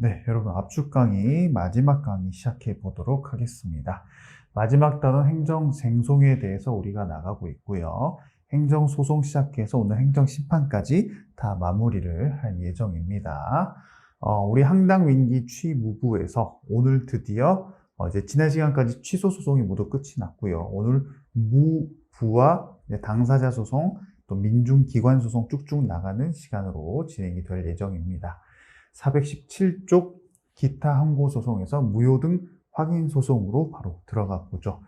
네, 여러분 압축 강의 마지막 강의 시작해 보도록 하겠습니다. 마지막 단원 행정쟁송에 대해서 우리가 나가고 있고요. 행정소송 시작해서 오늘 행정심판까지 다 마무리를 할 예정입니다. 우리 항당민기 취무부에서 오늘 드디어 이제 지난 시간까지 취소소송이 모두 끝이 났고요. 오늘 무부와 당사자 소송, 또 민중기관 소송 쭉쭉 나가는 시간으로 진행이 될 예정입니다. 417쪽 기타 항고소송에서 무효 등 확인소송으로 바로 들어가 보죠.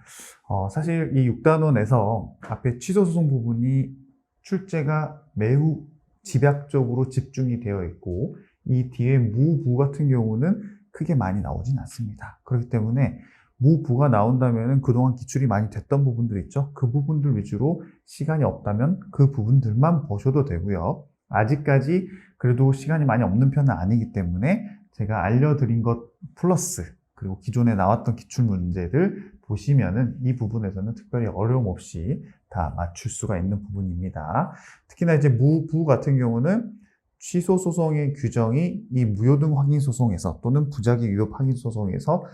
사실 이 6단원에서 앞에 취소소송 부분이 출제가 매우 집약적으로 집중이 되어 있고, 이 뒤에 무부 같은 경우는 크게 많이 나오진 않습니다. 그렇기 때문에 무부가 나온다면 그동안 기출이 많이 됐던 부분들 있죠. 그 부분들 위주로 시간이 없다면 그 부분들만 보셔도 되고요. 아직까지 그래도 시간이 많이 없는 편은 아니기 때문에 제가 알려드린 것 플러스 그리고 기존에 나왔던 기출 문제들 보시면은 이 부분에서는 특별히 어려움 없이 다 맞출 수가 있는 부분입니다. 특히나 이제 무부 같은 경우는 취소 소송의 규정이 이 무효 등 확인 소송에서 또는 부작위 위협 확인 소송에서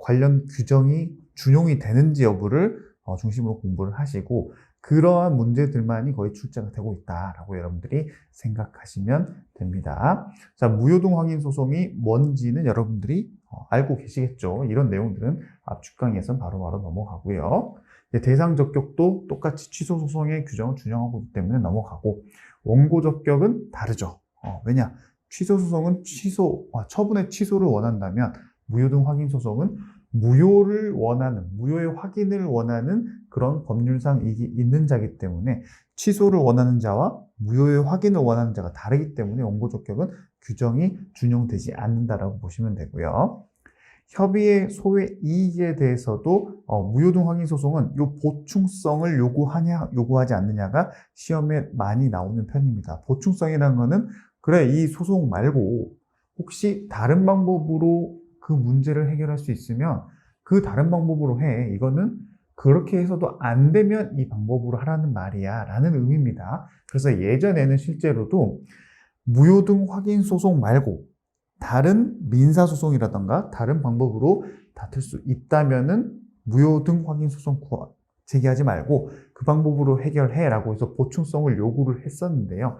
관련 규정이 준용이 되는지 여부를 중심으로 공부를 하시고, 그러한 문제들만이 거의 출제가 되고 있다라고 여러분들이 생각하시면 됩니다. 자, 무효 등 확인 소송이 뭔지는 여러분들이 알고 계시겠죠. 이런 내용들은 압축 강의에서는 바로바로 넘어가고요. 대상 적격도 똑같이 취소 소송의 규정을 준용하고 있기 때문에 넘어가고, 원고 적격은 다르죠. 왜냐? 취소 소송은 처분의 취소를 원한다면, 무효 등 확인 소송은 무효의 확인을 원하는 그런 법률상 이익이 있는 자이기 때문에 취소를 원하는 자와 무효의 확인을 원하는 자가 다르기 때문에 원고 적격은 규정이 준용되지 않는다라고 보시면 되고요. 협의의 소외 이익에 대해서도 무효 등 확인 소송은 이 보충성을 요구하지 않느냐가 시험에 많이 나오는 편입니다. 보충성이라는 거는 그래, 이 소송 말고 혹시 다른 방법으로 그 문제를 해결할 수 있으면 그 다른 방법으로 해. 이거는 그렇게 해서도 안 되면 이 방법으로 하라는 말이야 라는 의미입니다. 그래서 예전에는 실제로도 무효 등 확인 소송 말고 다른 민사소송이라던가 다른 방법으로 다툴 수 있다면은 무효 등 확인 소송 제기하지 말고 그 방법으로 해결해 라고 해서 보충성을 요구를 했었는데요.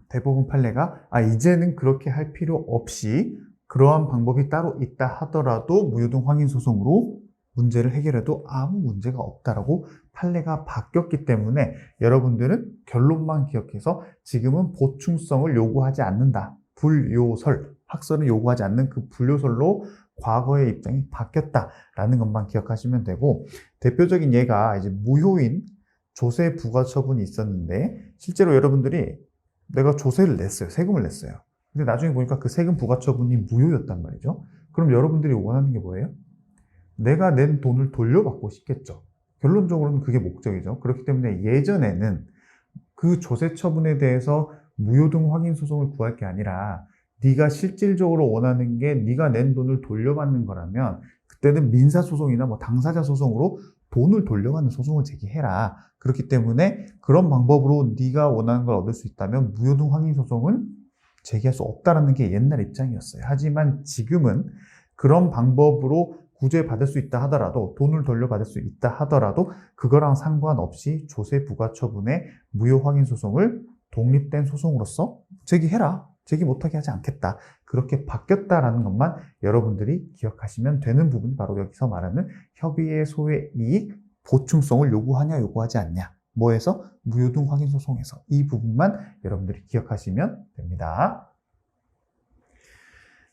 대부분 판례가 이제는 그렇게 할 필요 없이 그러한 방법이 따로 있다 하더라도 무효 등 확인 소송으로 문제를 해결해도 아무 문제가 없다라고 판례가 바뀌었기 때문에 여러분들은 결론만 기억해서 지금은 보충성을 요구하지 않는다. 학설을 요구하지 않는 그 불요설로 과거의 입장이 바뀌었다라는 것만 기억하시면 되고, 대표적인 예가 이제 무효인 조세 부과 처분이 있었는데, 실제로 여러분들이 내가 조세를 냈어요. 세금을 냈어요. 근데 나중에 보니까 그 세금 부과 처분이 무효였단 말이죠. 그럼 여러분들이 원하는 게 뭐예요? 내가 낸 돈을 돌려받고 싶겠죠. 결론적으로는 그게 목적이죠. 그렇기 때문에 예전에는 그 조세 처분에 대해서 무효 등 확인 소송을 구할 게 아니라 네가 실질적으로 원하는 게 네가 낸 돈을 돌려받는 거라면 그때는 민사소송이나 당사자 소송으로 돈을 돌려받는 소송을 제기해라. 그렇기 때문에 그런 방법으로 네가 원하는 걸 얻을 수 있다면 무효 등 확인 소송은 제기할 수 없다는 게 옛날 입장이었어요. 하지만 지금은 그런 방법으로 구제받을 수 있다 하더라도, 돈을 돌려받을 수 있다 하더라도 그거랑 상관없이 조세 부과 처분의 무효 확인 소송을 독립된 소송으로서 제기해라. 제기 못하게 하지 않겠다. 그렇게 바뀌었다라는 것만 여러분들이 기억하시면 되는 부분이 바로 여기서 말하는 협의의 소외 이익 보충성을 요구하냐 요구하지 않냐. 뭐에서? 무효 등 확인 소송에서. 이 부분만 여러분들이 기억하시면 됩니다.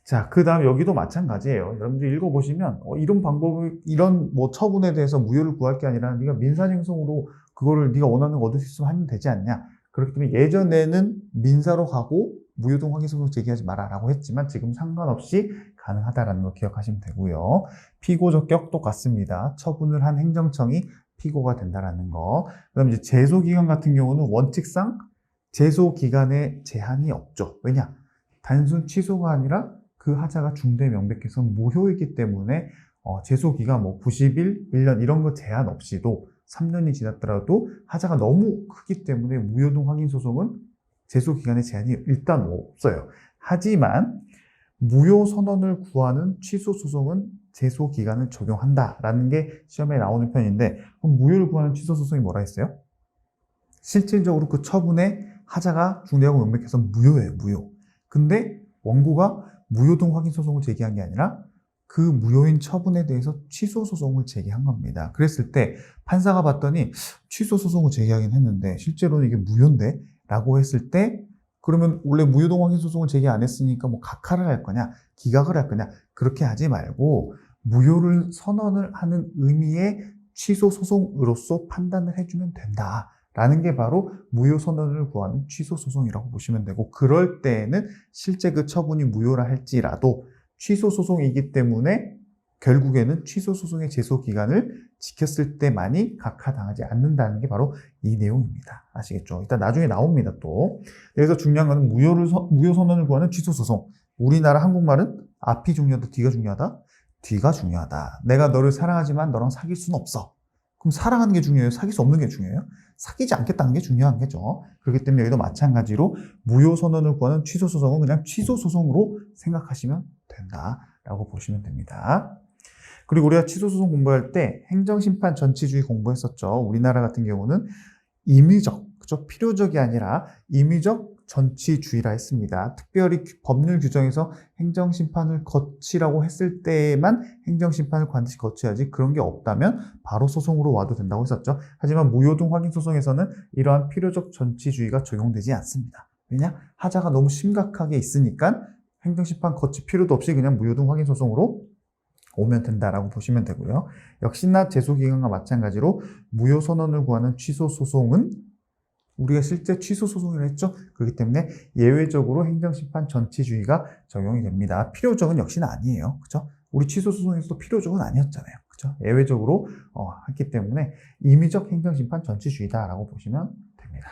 자, 그 다음 여기도 마찬가지예요. 여러분들이 읽어보시면 이런 처분에 대해서 무효를 구할 게 아니라 네가 민사쟁송으로 그거를 네가 원하는 거 얻을 수 있으면 하면 되지 않냐. 그렇기 때문에 예전에는 민사로 가고 무효 등 확인 소송 제기하지 마라 라고 했지만 지금 상관없이 가능하다라는 거 기억하시면 되고요. 피고 적격 똑같습니다. 처분을 한 행정청이 피고가 된다라는 거. 그다음 이제 제소 기간 같은 경우는 원칙상 제소 기간에 제한이 없죠. 왜냐? 단순 취소가 아니라 그 하자가 중대 명백해서 무효이기 때문에 제소 기간 90일, 1년 이런 거 제한 없이도 3년이 지났더라도 하자가 너무 크기 때문에 무효 등 확인 소송은 제소 기간에 제한이 일단 없어요. 하지만 무효 선언을 구하는 취소 소송은 제소 기간을 적용한다라는 게 시험에 나오는 편인데, 그럼 무효를 구하는 취소 소송이 뭐라 했어요? 실질적으로 그 처분의 하자가 중대하고 명백해서 무효예요, 무효. 근데 원고가 무효등 확인 소송을 제기한 게 아니라 그 무효인 처분에 대해서 취소 소송을 제기한 겁니다. 그랬을 때 판사가 봤더니 취소 소송을 제기하긴 했는데 실제로는 이게 무효인데? 라고 했을 때, 그러면 원래 무효등 확인 소송을 제기 안 했으니까 뭐 각하를 할 거냐, 기각을 할 거냐, 그렇게 하지 말고 무효를 선언을 하는 의미의 취소 소송으로서 판단을 해주면 된다. 라는 게 바로 무효 선언을 구하는 취소 소송이라고 보시면 되고, 그럴 때에는 실제 그 처분이 무효라 할지라도 취소 소송이기 때문에 결국에는 취소 소송의 제소 기간을 지켰을 때만이 각하당하지 않는다는 게 바로 이 내용입니다. 아시겠죠? 일단 나중에 나옵니다, 또. 여기서 중요한 거는 무효 선언을 구하는 취소 소송. 우리나라 한국말은 앞이 중요하다, 뒤가 중요하다? 뒤가 중요하다. 내가 너를 사랑하지만 너랑 사귈 수는 없어. 그럼 사랑하는 게 중요해요? 사귈 수 없는 게 중요해요? 사귀지 않겠다는 게 중요한 거죠. 그렇기 때문에 여기도 마찬가지로 무효 선언을 구하는 취소 소송은 그냥 취소 소송으로 생각하시면 된다라고 보시면 됩니다. 그리고 우리가 취소 소송 공부할 때 행정심판 전치주의 공부했었죠. 우리나라 같은 경우는 임의적, 그죠? 필요적이 아니라 임의적 전치주의라 했습니다. 특별히 법률 규정에서 행정심판을 거치라고 했을 때만 행정심판을 반드시 거쳐야지, 그런 게 없다면 바로 소송으로 와도 된다고 했었죠. 하지만 무효등 확인 소송에서는 이러한 필요적 전치주의가 적용되지 않습니다. 왜냐? 하자가 너무 심각하게 있으니까 행정심판 거칠 필요도 없이 그냥 무효등 확인 소송으로 오면 된다라고 보시면 되고요. 역시나 제소기간과 마찬가지로 무효 선언을 구하는 취소 소송은 우리가 실제 취소 소송을 했죠. 그렇기 때문에 예외적으로 행정심판 전치주의가 적용이 됩니다. 필요적은 역시나 아니에요. 그죠? 우리 취소 소송에서도 필요적은 아니었잖아요. 그죠? 예외적으로 했기 때문에 임의적 행정심판 전치주의다라고 보시면 됩니다.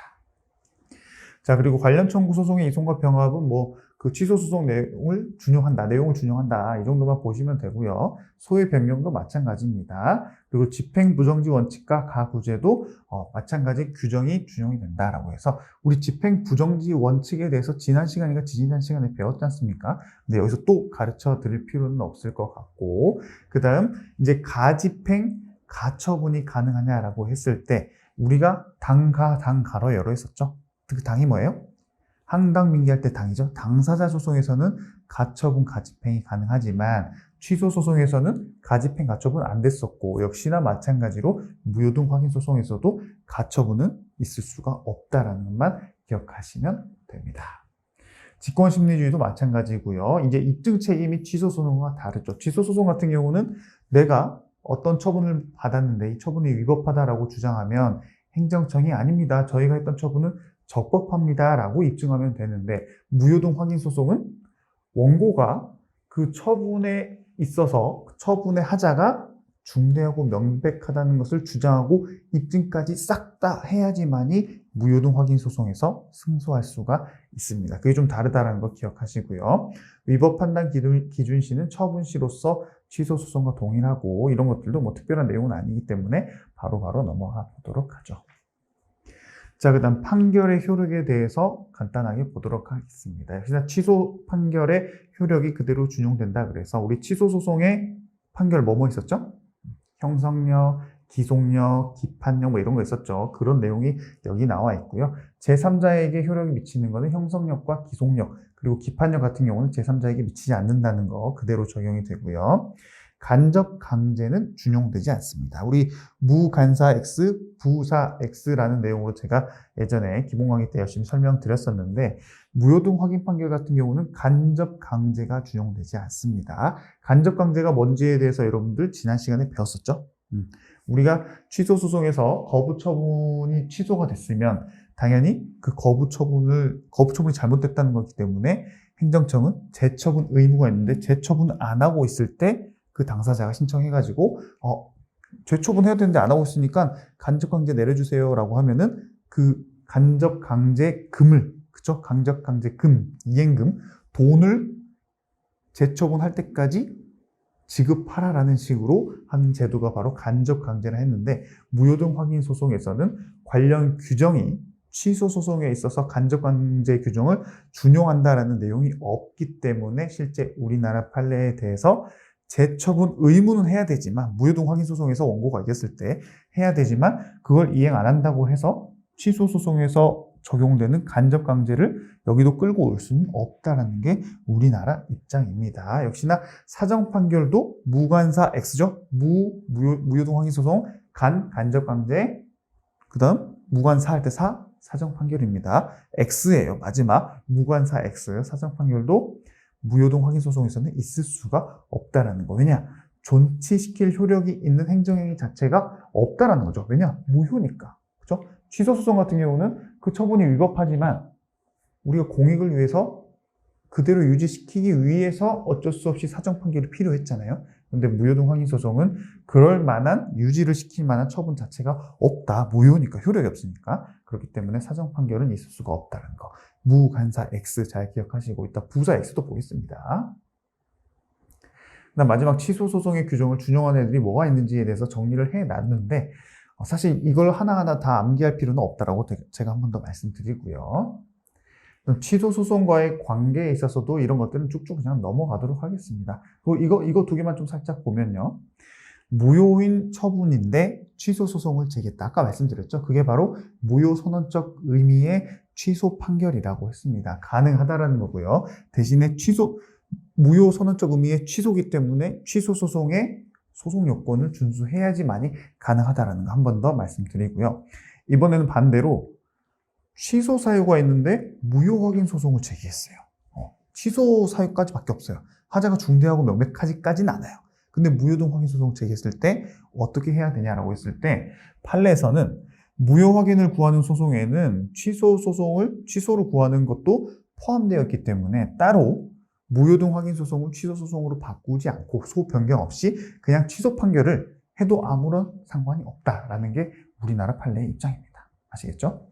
자, 그리고 관련 청구 소송의 이송과 병합은 그 취소 소송 내용을 준용한다. 이 정도만 보시면 되고요. 소외 변경도 마찬가지입니다. 그리고 집행부정지 원칙과 가구제도 마찬가지 규정이 준용이 된다라고 해서, 우리 집행부정지 원칙에 대해서 지난 시간이나 지지난 시간에 배웠지 않습니까? 근데 여기서 또 가르쳐 드릴 필요는 없을 것 같고, 그 다음 이제 가집행, 가처분이 가능하냐라고 했을 때 우리가 당가로 여러 했었죠. 그 당이 뭐예요? 항당 민기할 때 당이죠. 당사자 소송에서는 가처분, 가집행이 가능하지만 취소 소송에서는 가집행, 가처분 안 됐었고, 역시나 마찬가지로 무효등 확인 소송에서도 가처분은 있을 수가 없다라는 것만 기억하시면 됩니다. 직권심리주의도 마찬가지고요. 이제 입증 책임이 취소 소송과 다르죠. 취소 소송 같은 경우는 내가 어떤 처분을 받았는데 이 처분이 위법하다라고 주장하면 행정청이 아닙니다, 저희가 했던 처분은 적법합니다라고 입증하면 되는데, 무효등 확인 소송은 원고가 그 처분에 있어서 처분의 하자가 중대하고 명백하다는 것을 주장하고 입증까지 싹 다 해야지만이 무효등 확인 소송에서 승소할 수가 있습니다. 그게 좀 다르다는 거 기억하시고요. 위법 판단 기준시는 처분시로서 취소 소송과 동일하고, 이런 것들도 특별한 내용은 아니기 때문에 바로바로 넘어가 보도록 하죠. 자, 그 다음 판결의 효력에 대해서 간단하게 보도록 하겠습니다. 역시나 취소 판결의 효력이 그대로 준용된다. 그래서 우리 취소 소송의 판결 뭐뭐 있었죠? 형성력, 기속력, 기판력 이런 거 있었죠. 그런 내용이 여기 나와 있고요. 제3자에게 효력이 미치는 것은 형성력과 기속력, 그리고 기판력 같은 경우는 제3자에게 미치지 않는다는 거 그대로 적용이 되고요. 간접 강제는 준용되지 않습니다. 우리 무간사 X, 부사 X라는 내용으로 제가 예전에 기본 강의 때 열심히 설명드렸었는데, 무효등 확인 판결 같은 경우는 간접 강제가 준용되지 않습니다. 간접 강제가 뭔지에 대해서 여러분들 지난 시간에 배웠었죠? 우리가 취소 소송에서 거부 처분이 취소가 됐으면 당연히 그 거부 처분이 잘못됐다는 거기 때문에 행정청은 재처분 의무가 있는데, 재처분 안 하고 있을 때 그 당사자가 신청해가지고 재처분 해야 되는데 안 하고 있으니까 간접 강제 내려주세요 라고 하면은 그 간접 강제금을, 그쵸? 간접 강제금, 이행금, 돈을 재처분할 때까지 지급하라라는 식으로 하는 제도가 바로 간접 강제라 했는데, 무효등 확인 소송에서는 관련 규정이 취소 소송에 있어서 간접강제 규정을 준용한다라는 내용이 없기 때문에 실제 우리나라 판례에 대해서 재처분 의무는 해야 되지만, 무효동 확인 소송에서 원고가 이겼을 때 해야 되지만 그걸 이행 안 한다고 해서 취소 소송에서 적용되는 간접강제를 여기도 끌고 올 수는 없다라는 게 우리나라 입장입니다. 역시나 사정 판결도 무관사 X죠. 무효동 확인 소송 간접강제, 그 다음 무관사 할 때 사정 판결입니다. X예요. 마지막 무관사 X 사정 판결도 무효동 확인 소송에서는 있을 수가 없다라는 거. 왜냐? 존치시킬 효력이 있는 행정행위 자체가 없다라는 거죠. 왜냐? 무효니까. 그렇죠? 취소 소송 같은 경우는 그 처분이 위법하지만 우리가 공익을 위해서 그대로 유지시키기 위해서 어쩔 수 없이 사정 판결이 필요했잖아요. 근데 무효동 확인 소송은 그럴 만한, 유지를 시킬 만한 처분 자체가 없다. 무효니까, 효력이 없으니까. 그렇기 때문에 사정 판결은 있을 수가 없다는 거. 무관사 X 잘 기억하시고, 이따 부사 X도 보겠습니다. 그다음 마지막 취소 소송의 규정을 준용하는 애들이 뭐가 있는지에 대해서 정리를 해놨는데, 사실 이걸 하나하나 다 암기할 필요는 없다라고 제가 한 번 더 말씀드리고요. 취소 소송과의 관계에 있어서도 이런 것들은 쭉쭉 그냥 넘어가도록 하겠습니다. 그리고 이거 두 개만 좀 살짝 보면요. 무효인 처분인데 취소 소송을 제기했다. 아까 말씀드렸죠. 그게 바로 무효 선언적 의미의 취소 판결이라고 했습니다. 가능하다라는 거고요. 대신에 무효 선언적 의미의 취소기 때문에 취소 소송의 소송 요건을 준수해야지만이 가능하다라는 거 한 번 더 말씀드리고요. 이번에는 반대로 취소 사유가 있는데 무효 확인 소송을 제기했어요. 취소 사유까지밖에 없어요. 하자가 중대하고 명백하지까지는 않아요. 근데 무효동 확인 소송 제기했을 때 어떻게 해야 되냐라고 했을 때, 판례에서는 무효 확인을 구하는 소송에는 취소를 구하는 것도 포함되어 있기 때문에 따로 무효동 확인 소송을 취소 소송으로 바꾸지 않고 소변경 없이 그냥 취소 판결을 해도 아무런 상관이 없다라는 게 우리나라 판례의 입장입니다. 아시겠죠?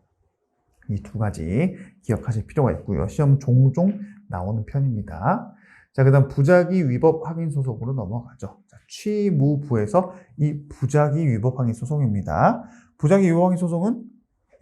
이 두 가지 기억하실 필요가 있고요. 시험 종종 나오는 편입니다. 자, 그 다음 부작위 위법 확인 소송으로 넘어가죠. 자, 취무부에서 이 부작위 위법 확인 소송입니다. 부작위 위법 확인 소송은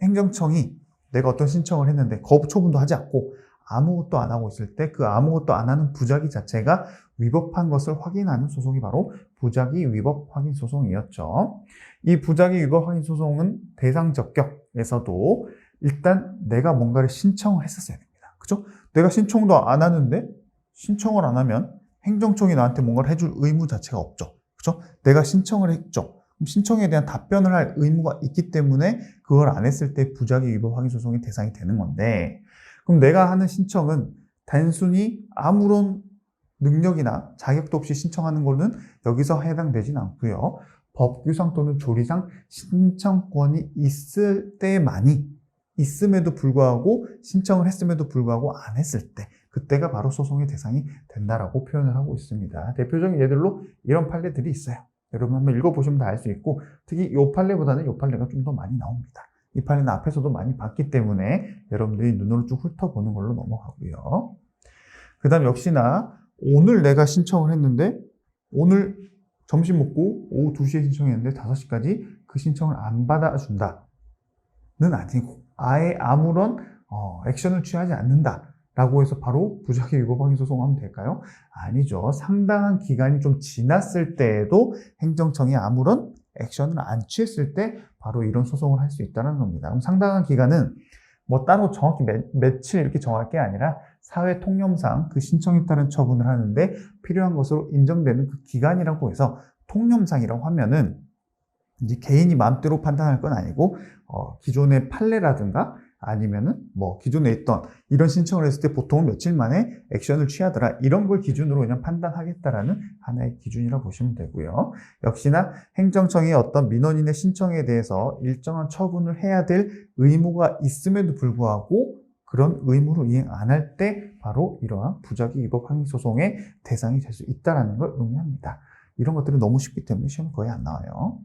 행정청이 내가 어떤 신청을 했는데 거부 처분도 하지 않고 아무것도 안 하고 있을 때 그 아무것도 안 하는 부작위 자체가 위법한 것을 확인하는 소송이 바로 부작위 위법 확인 소송이었죠. 이 부작위 위법 확인 소송은 대상 적격에서도 일단 내가 뭔가를 신청을 했었어야 됩니다. 그죠? 내가 신청도 안 하는데 신청을 안 하면 행정청이 나한테 뭔가를 해줄 의무 자체가 없죠. 그죠? 내가 신청을 했죠. 그럼 신청에 대한 답변을 할 의무가 있기 때문에 그걸 안 했을 때 부작위 위법 확인 소송의 대상이 되는 건데, 그럼 내가 하는 신청은 단순히 아무런 능력이나 자격도 없이 신청하는 거는 여기서 해당되진 않고요. 법규상 또는 조리상 신청권이 있음에도 불구하고 신청을 했음에도 불구하고 안 했을 때 그때가 바로 소송의 대상이 된다라고 표현을 하고 있습니다. 대표적인 예들로 이런 판례들이 있어요. 여러분 한번 읽어보시면 다 알 수 있고, 특히 이 판례보다는 이 판례가 좀 더 많이 나옵니다. 이 판례는 앞에서도 많이 봤기 때문에 여러분들이 눈으로 쭉 훑어보는 걸로 넘어가고요. 그 다음 역시나 오늘 내가 신청을 했는데 오늘 점심 먹고 오후 2시에 신청했는데 5시까지 그 신청을 안 받아준다는 아니고 아예 아무런 액션을 취하지 않는다라고 해서 바로 부작위 위법 확인 소송하면 될까요? 아니죠. 상당한 기간이 좀 지났을 때에도 행정청이 아무런 액션을 안 취했을 때 바로 이런 소송을 할 수 있다는 겁니다. 그럼 상당한 기간은 뭐 따로 정확히 며칠 이렇게 정할 게 아니라 사회 통념상 그 신청에 따른 처분을 하는데 필요한 것으로 인정되는 그 기간이라고 해서, 통념상이라고 하면은 이제 개인이 마음대로 판단할 건 아니고 기존의 판례라든가 아니면은 뭐 기존에 있던 이런 신청을 했을 때 보통 며칠 만에 액션을 취하더라, 이런 걸 기준으로 그냥 판단하겠다라는 하나의 기준이라고 보시면 되고요. 역시나 행정청이 어떤 민원인의 신청에 대해서 일정한 처분을 해야 될 의무가 있음에도 불구하고 그런 의무를 이행 안 할 때 바로 이러한 부작위 위법 확인 소송의 대상이 될 수 있다는 걸 의미합니다. 이런 것들은 너무 쉽기 때문에 시험 거의 안 나와요.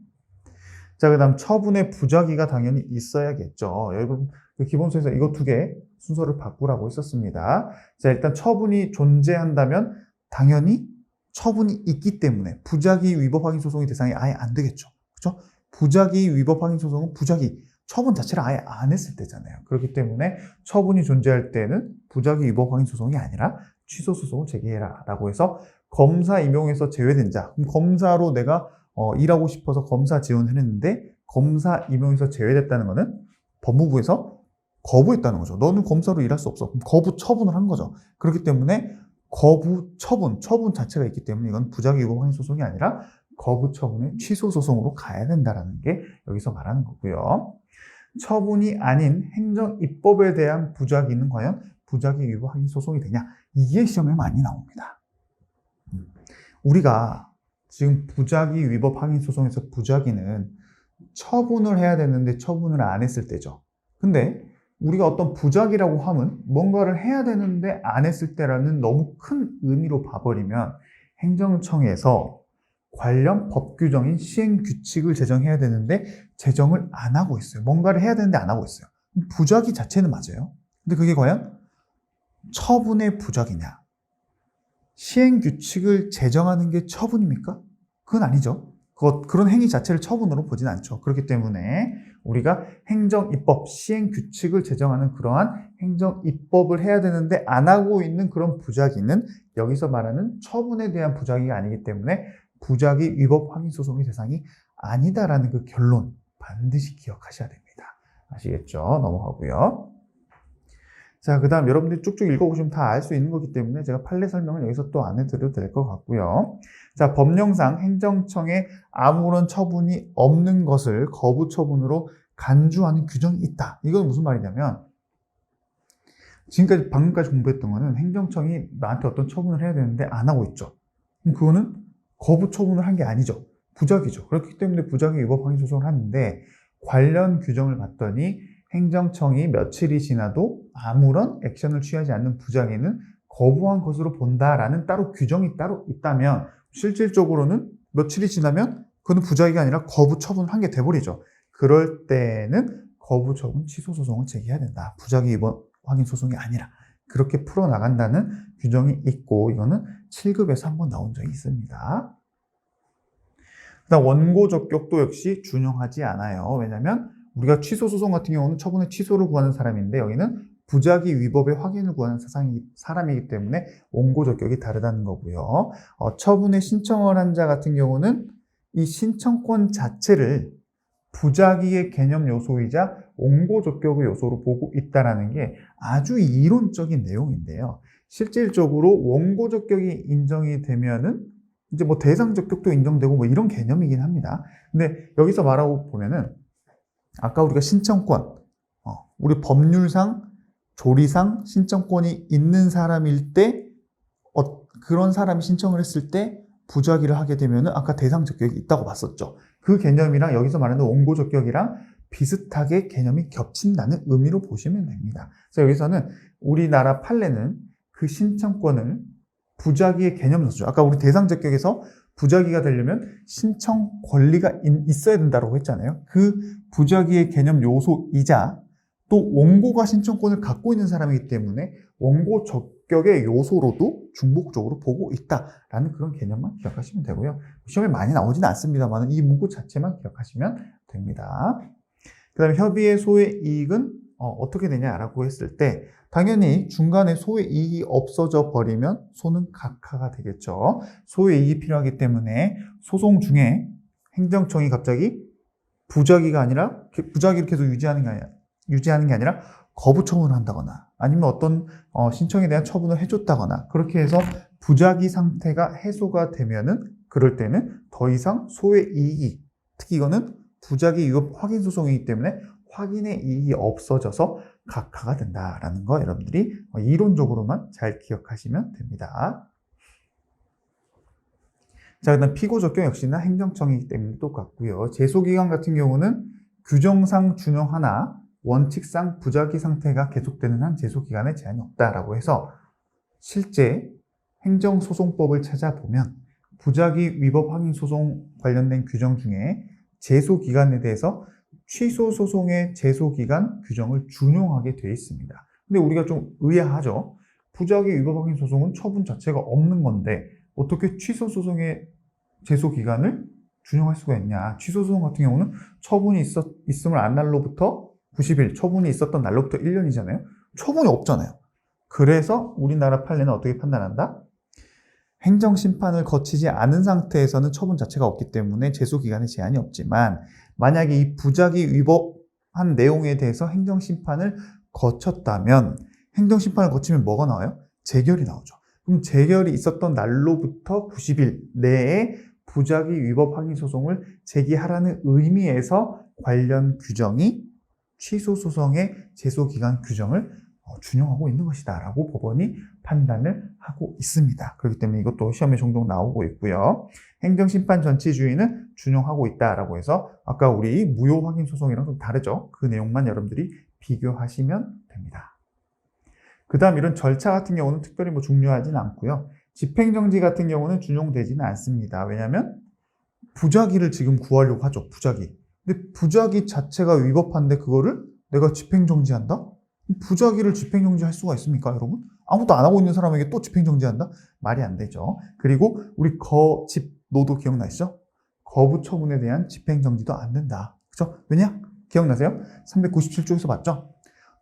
자, 그 다음 처분의 부작위가 당연히 있어야겠죠. 여러분 기본서에서 이거 두 개 순서를 바꾸라고 했었습니다. 자, 일단 처분이 존재한다면 당연히 처분이 있기 때문에 부작위 위법 확인 소송의 대상이 아예 안 되겠죠. 그렇죠? 부작위 위법 확인 소송은 부작위 처분 자체를 아예 안 했을 때잖아요. 그렇기 때문에 처분이 존재할 때는 부작위 위법 확인 소송이 아니라 취소 소송을 제기해라 라고 해서 검사 임용에서 제외된 자, 그럼 검사로 내가 일하고 싶어서 검사 지원을 했는데 검사 임용에서 제외됐다는 거는 법무부에서 거부했다는 거죠. 너는 검사로 일할 수 없어. 그럼 거부 처분을 한 거죠. 그렇기 때문에 거부 처분 자체가 있기 때문에 이건 부작위 위법 확인 소송이 아니라 거부 처분의 취소 소송으로 가야 된다는 게 여기서 말하는 거고요. 처분이 아닌 행정 입법에 대한 부작위는 과연 부작위 위법 확인 소송이 되냐? 이게 시험에 많이 나옵니다. 우리가 지금 부작위 위법 확인 소송에서 부작위는 처분을 해야 되는데 처분을 안 했을 때죠. 근데 우리가 어떤 부작위라고 하면 뭔가를 해야 되는데 안 했을 때라는 너무 큰 의미로 봐버리면 행정청에서 관련 법 규정인 시행 규칙을 제정해야 되는데 제정을 안 하고 있어요. 뭔가를 해야 되는데 안 하고 있어요. 부작위 자체는 맞아요. 근데 그게 과연 처분의 부작위냐? 시행 규칙을 제정하는 게 처분입니까? 그건 아니죠. 그런 행위 자체를 처분으로 보진 않죠. 그렇기 때문에 우리가 행정입법, 시행규칙을 제정하는 그러한 행정입법을 해야 되는데 안 하고 있는 그런 부작위는 여기서 말하는 처분에 대한 부작위가 아니기 때문에 부작위 위법 확인 소송의 대상이 아니다라는 그 결론 반드시 기억하셔야 됩니다. 아시겠죠? 넘어가고요. 자, 그 다음 여러분들이 쭉쭉 읽어보시면 다 알 수 있는 거기 때문에 제가 판례 설명을 여기서 또 안 해드려도 될 것 같고요. 자, 법령상 행정청에 아무런 처분이 없는 것을 거부 처분으로 간주하는 규정이 있다. 이건 무슨 말이냐면 지금까지 방금까지 공부했던 거는 행정청이 나한테 어떤 처분을 해야 되는데 안 하고 있죠. 그럼 그거는 거부 처분을 한 게 아니죠. 부작위죠. 그렇기 때문에 부작위 위법 확인 소송을 하는데 관련 규정을 봤더니 행정청이 며칠이 지나도 아무런 액션을 취하지 않는 부작위는 거부한 것으로 본다라는 따로 규정이 따로 있다면 실질적으로는 며칠이 지나면 그건 부작위가 아니라 거부 처분을 한 게 돼버리죠. 그럴 때는 거부 처분 취소 소송을 제기해야 된다. 부작위 위법 확인 소송이 아니라 그렇게 풀어나간다는 규정이 있고 이거는 7급에서 한번 나온 적이 있습니다. 그다음 원고 적격도 역시 준용하지 않아요. 왜냐하면 우리가 취소 소송 같은 경우는 처분의 취소를 구하는 사람인데 여기는 부작위 위법의 확인을 구하는 사람이기 때문에 원고 적격이 다르다는 거고요. 처분의 신청을 한 자 같은 경우는 이 신청권 자체를 부작위의 개념 요소이자 원고 적격의 요소로 보고 있다는 게 아주 이론적인 내용인데요. 실질적으로 원고 적격이 인정이 되면은 이제 뭐 대상 적격도 인정되고 뭐 이런 개념이긴 합니다. 근데 여기서 말하고 보면은 아까 우리가 신청권, 우리 법률상, 조리상 신청권이 있는 사람일 때 그런 사람이 신청을 했을 때 부작위를 하게 되면은 아까 대상 적격이 있다고 봤었죠. 그 개념이랑 여기서 말하는 원고 적격이랑 비슷하게 개념이 겹친다는 의미로 보시면 됩니다. 그래서 여기서는 우리나라 판례는 그 신청권을 부작위의 개념 요소죠. 아까 우리 대상 적격에서 부작위가 되려면 신청 권리가 있어야 된다고 했잖아요. 그 부작위의 개념 요소이자 또 원고가 신청권을 갖고 있는 사람이기 때문에 원고 적격의 요소로도 중복적으로 보고 있다라는 그런 개념만 기억하시면 되고요. 시험에 많이 나오지는 않습니다만 이 문구 자체만 기억하시면 됩니다. 그 다음에 협의의 소의 이익은 어떻게 되냐라고 했을 때 당연히 중간에 소의 이익이 없어져 버리면 소는 각하가 되겠죠. 소의 이익이 필요하기 때문에 소송 중에 행정청이 갑자기 부작위를 계속 유지하는 게 아니라 거부 처분을 한다거나 아니면 어떤 신청에 대한 처분을 해줬다거나 그렇게 해서 부작위 상태가 해소가 되면은 그럴 때는 더 이상 소의 이익이 특히 이거는 부작위 위법 확인 소송이기 때문에 확인의 이익이 없어져서 각하가 된다라는 거 여러분들이 이론적으로만 잘 기억하시면 됩니다. 자, 그다음 피고 적격 역시나 행정청이기 때문에 똑같고요. 제소기간 같은 경우는 규정상 준용하나 원칙상 부작위 상태가 계속되는 한 제소기간에 제한이 없다라고 해서 실제 행정소송법을 찾아보면 부작위 위법 확인 소송 관련된 규정 중에 제소기간에 대해서 취소소송의 제소기간 규정을 준용하게 되어 있습니다. 근데 우리가 좀 의아하죠. 부작위 위법 확인 소송은 처분 자체가 없는 건데 어떻게 취소소송의 제소기간을 준용할 수가 있냐. 취소소송 같은 경우는 처분이 있음을 안 날로부터 90일, 처분이 있었던 날로부터 1년이잖아요. 처분이 없잖아요. 그래서 우리나라 판례는 어떻게 판단한다? 행정심판을 거치지 않은 상태에서는 처분 자체가 없기 때문에 제소기간에 제한이 없지만 만약에 이 부작위 위법한 내용에 대해서 행정심판을 거쳤다면 행정심판을 거치면 뭐가 나와요? 재결이 나오죠. 그럼 재결이 있었던 날로부터 90일 내에 부작위 위법 항의 소송을 제기하라는 의미에서 관련 규정이 취소소송의 제소기간 규정을 준용하고 있는 것이다 라고 법원이 판단을 하고 있습니다. 그렇기 때문에 이것도 시험에 종종 나오고 있고요. 행정심판 전치주의는 준용하고 있다라고 해서 아까 우리 무효확인소송이랑 좀 다르죠. 그 내용만 여러분들이 비교하시면 됩니다. 그 다음 이런 절차 같은 경우는 특별히 중요하진 않고요. 집행정지 같은 경우는 준용되지는 않습니다. 왜냐하면 부작위를 지금 구하려고 하죠. 부작위. 근데 부작위 자체가 위법한데 그거를 내가 집행정지한다? 부작위를 집행정지할 수가 있습니까, 여러분? 아무것도 안 하고 있는 사람에게 또 집행정지한다? 말이 안 되죠. 그리고 우리 거집노도 기억나시죠? 거부 처분에 대한 집행정지도 안 된다. 그죠? 왜냐? 기억나세요? 397조에서 봤죠?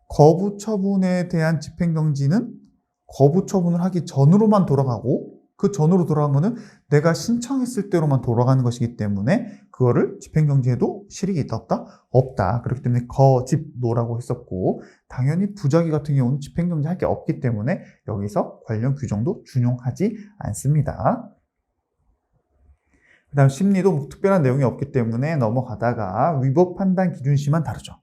거부 처분에 대한 집행정지는 거부 처분을 하기 전으로만 돌아가고 그 전으로 돌아가면은 내가 신청했을 때로만 돌아가는 것이기 때문에 그거를 집행정지해도 실익이 있다 없다? 없다. 그렇기 때문에 거집노라고 했었고 당연히 부작위 같은 경우는 집행정지 할 게 없기 때문에 여기서 관련 규정도 준용하지 않습니다. 그 다음 심리도 특별한 내용이 없기 때문에 넘어가다가 위법 판단 기준시만 다르죠.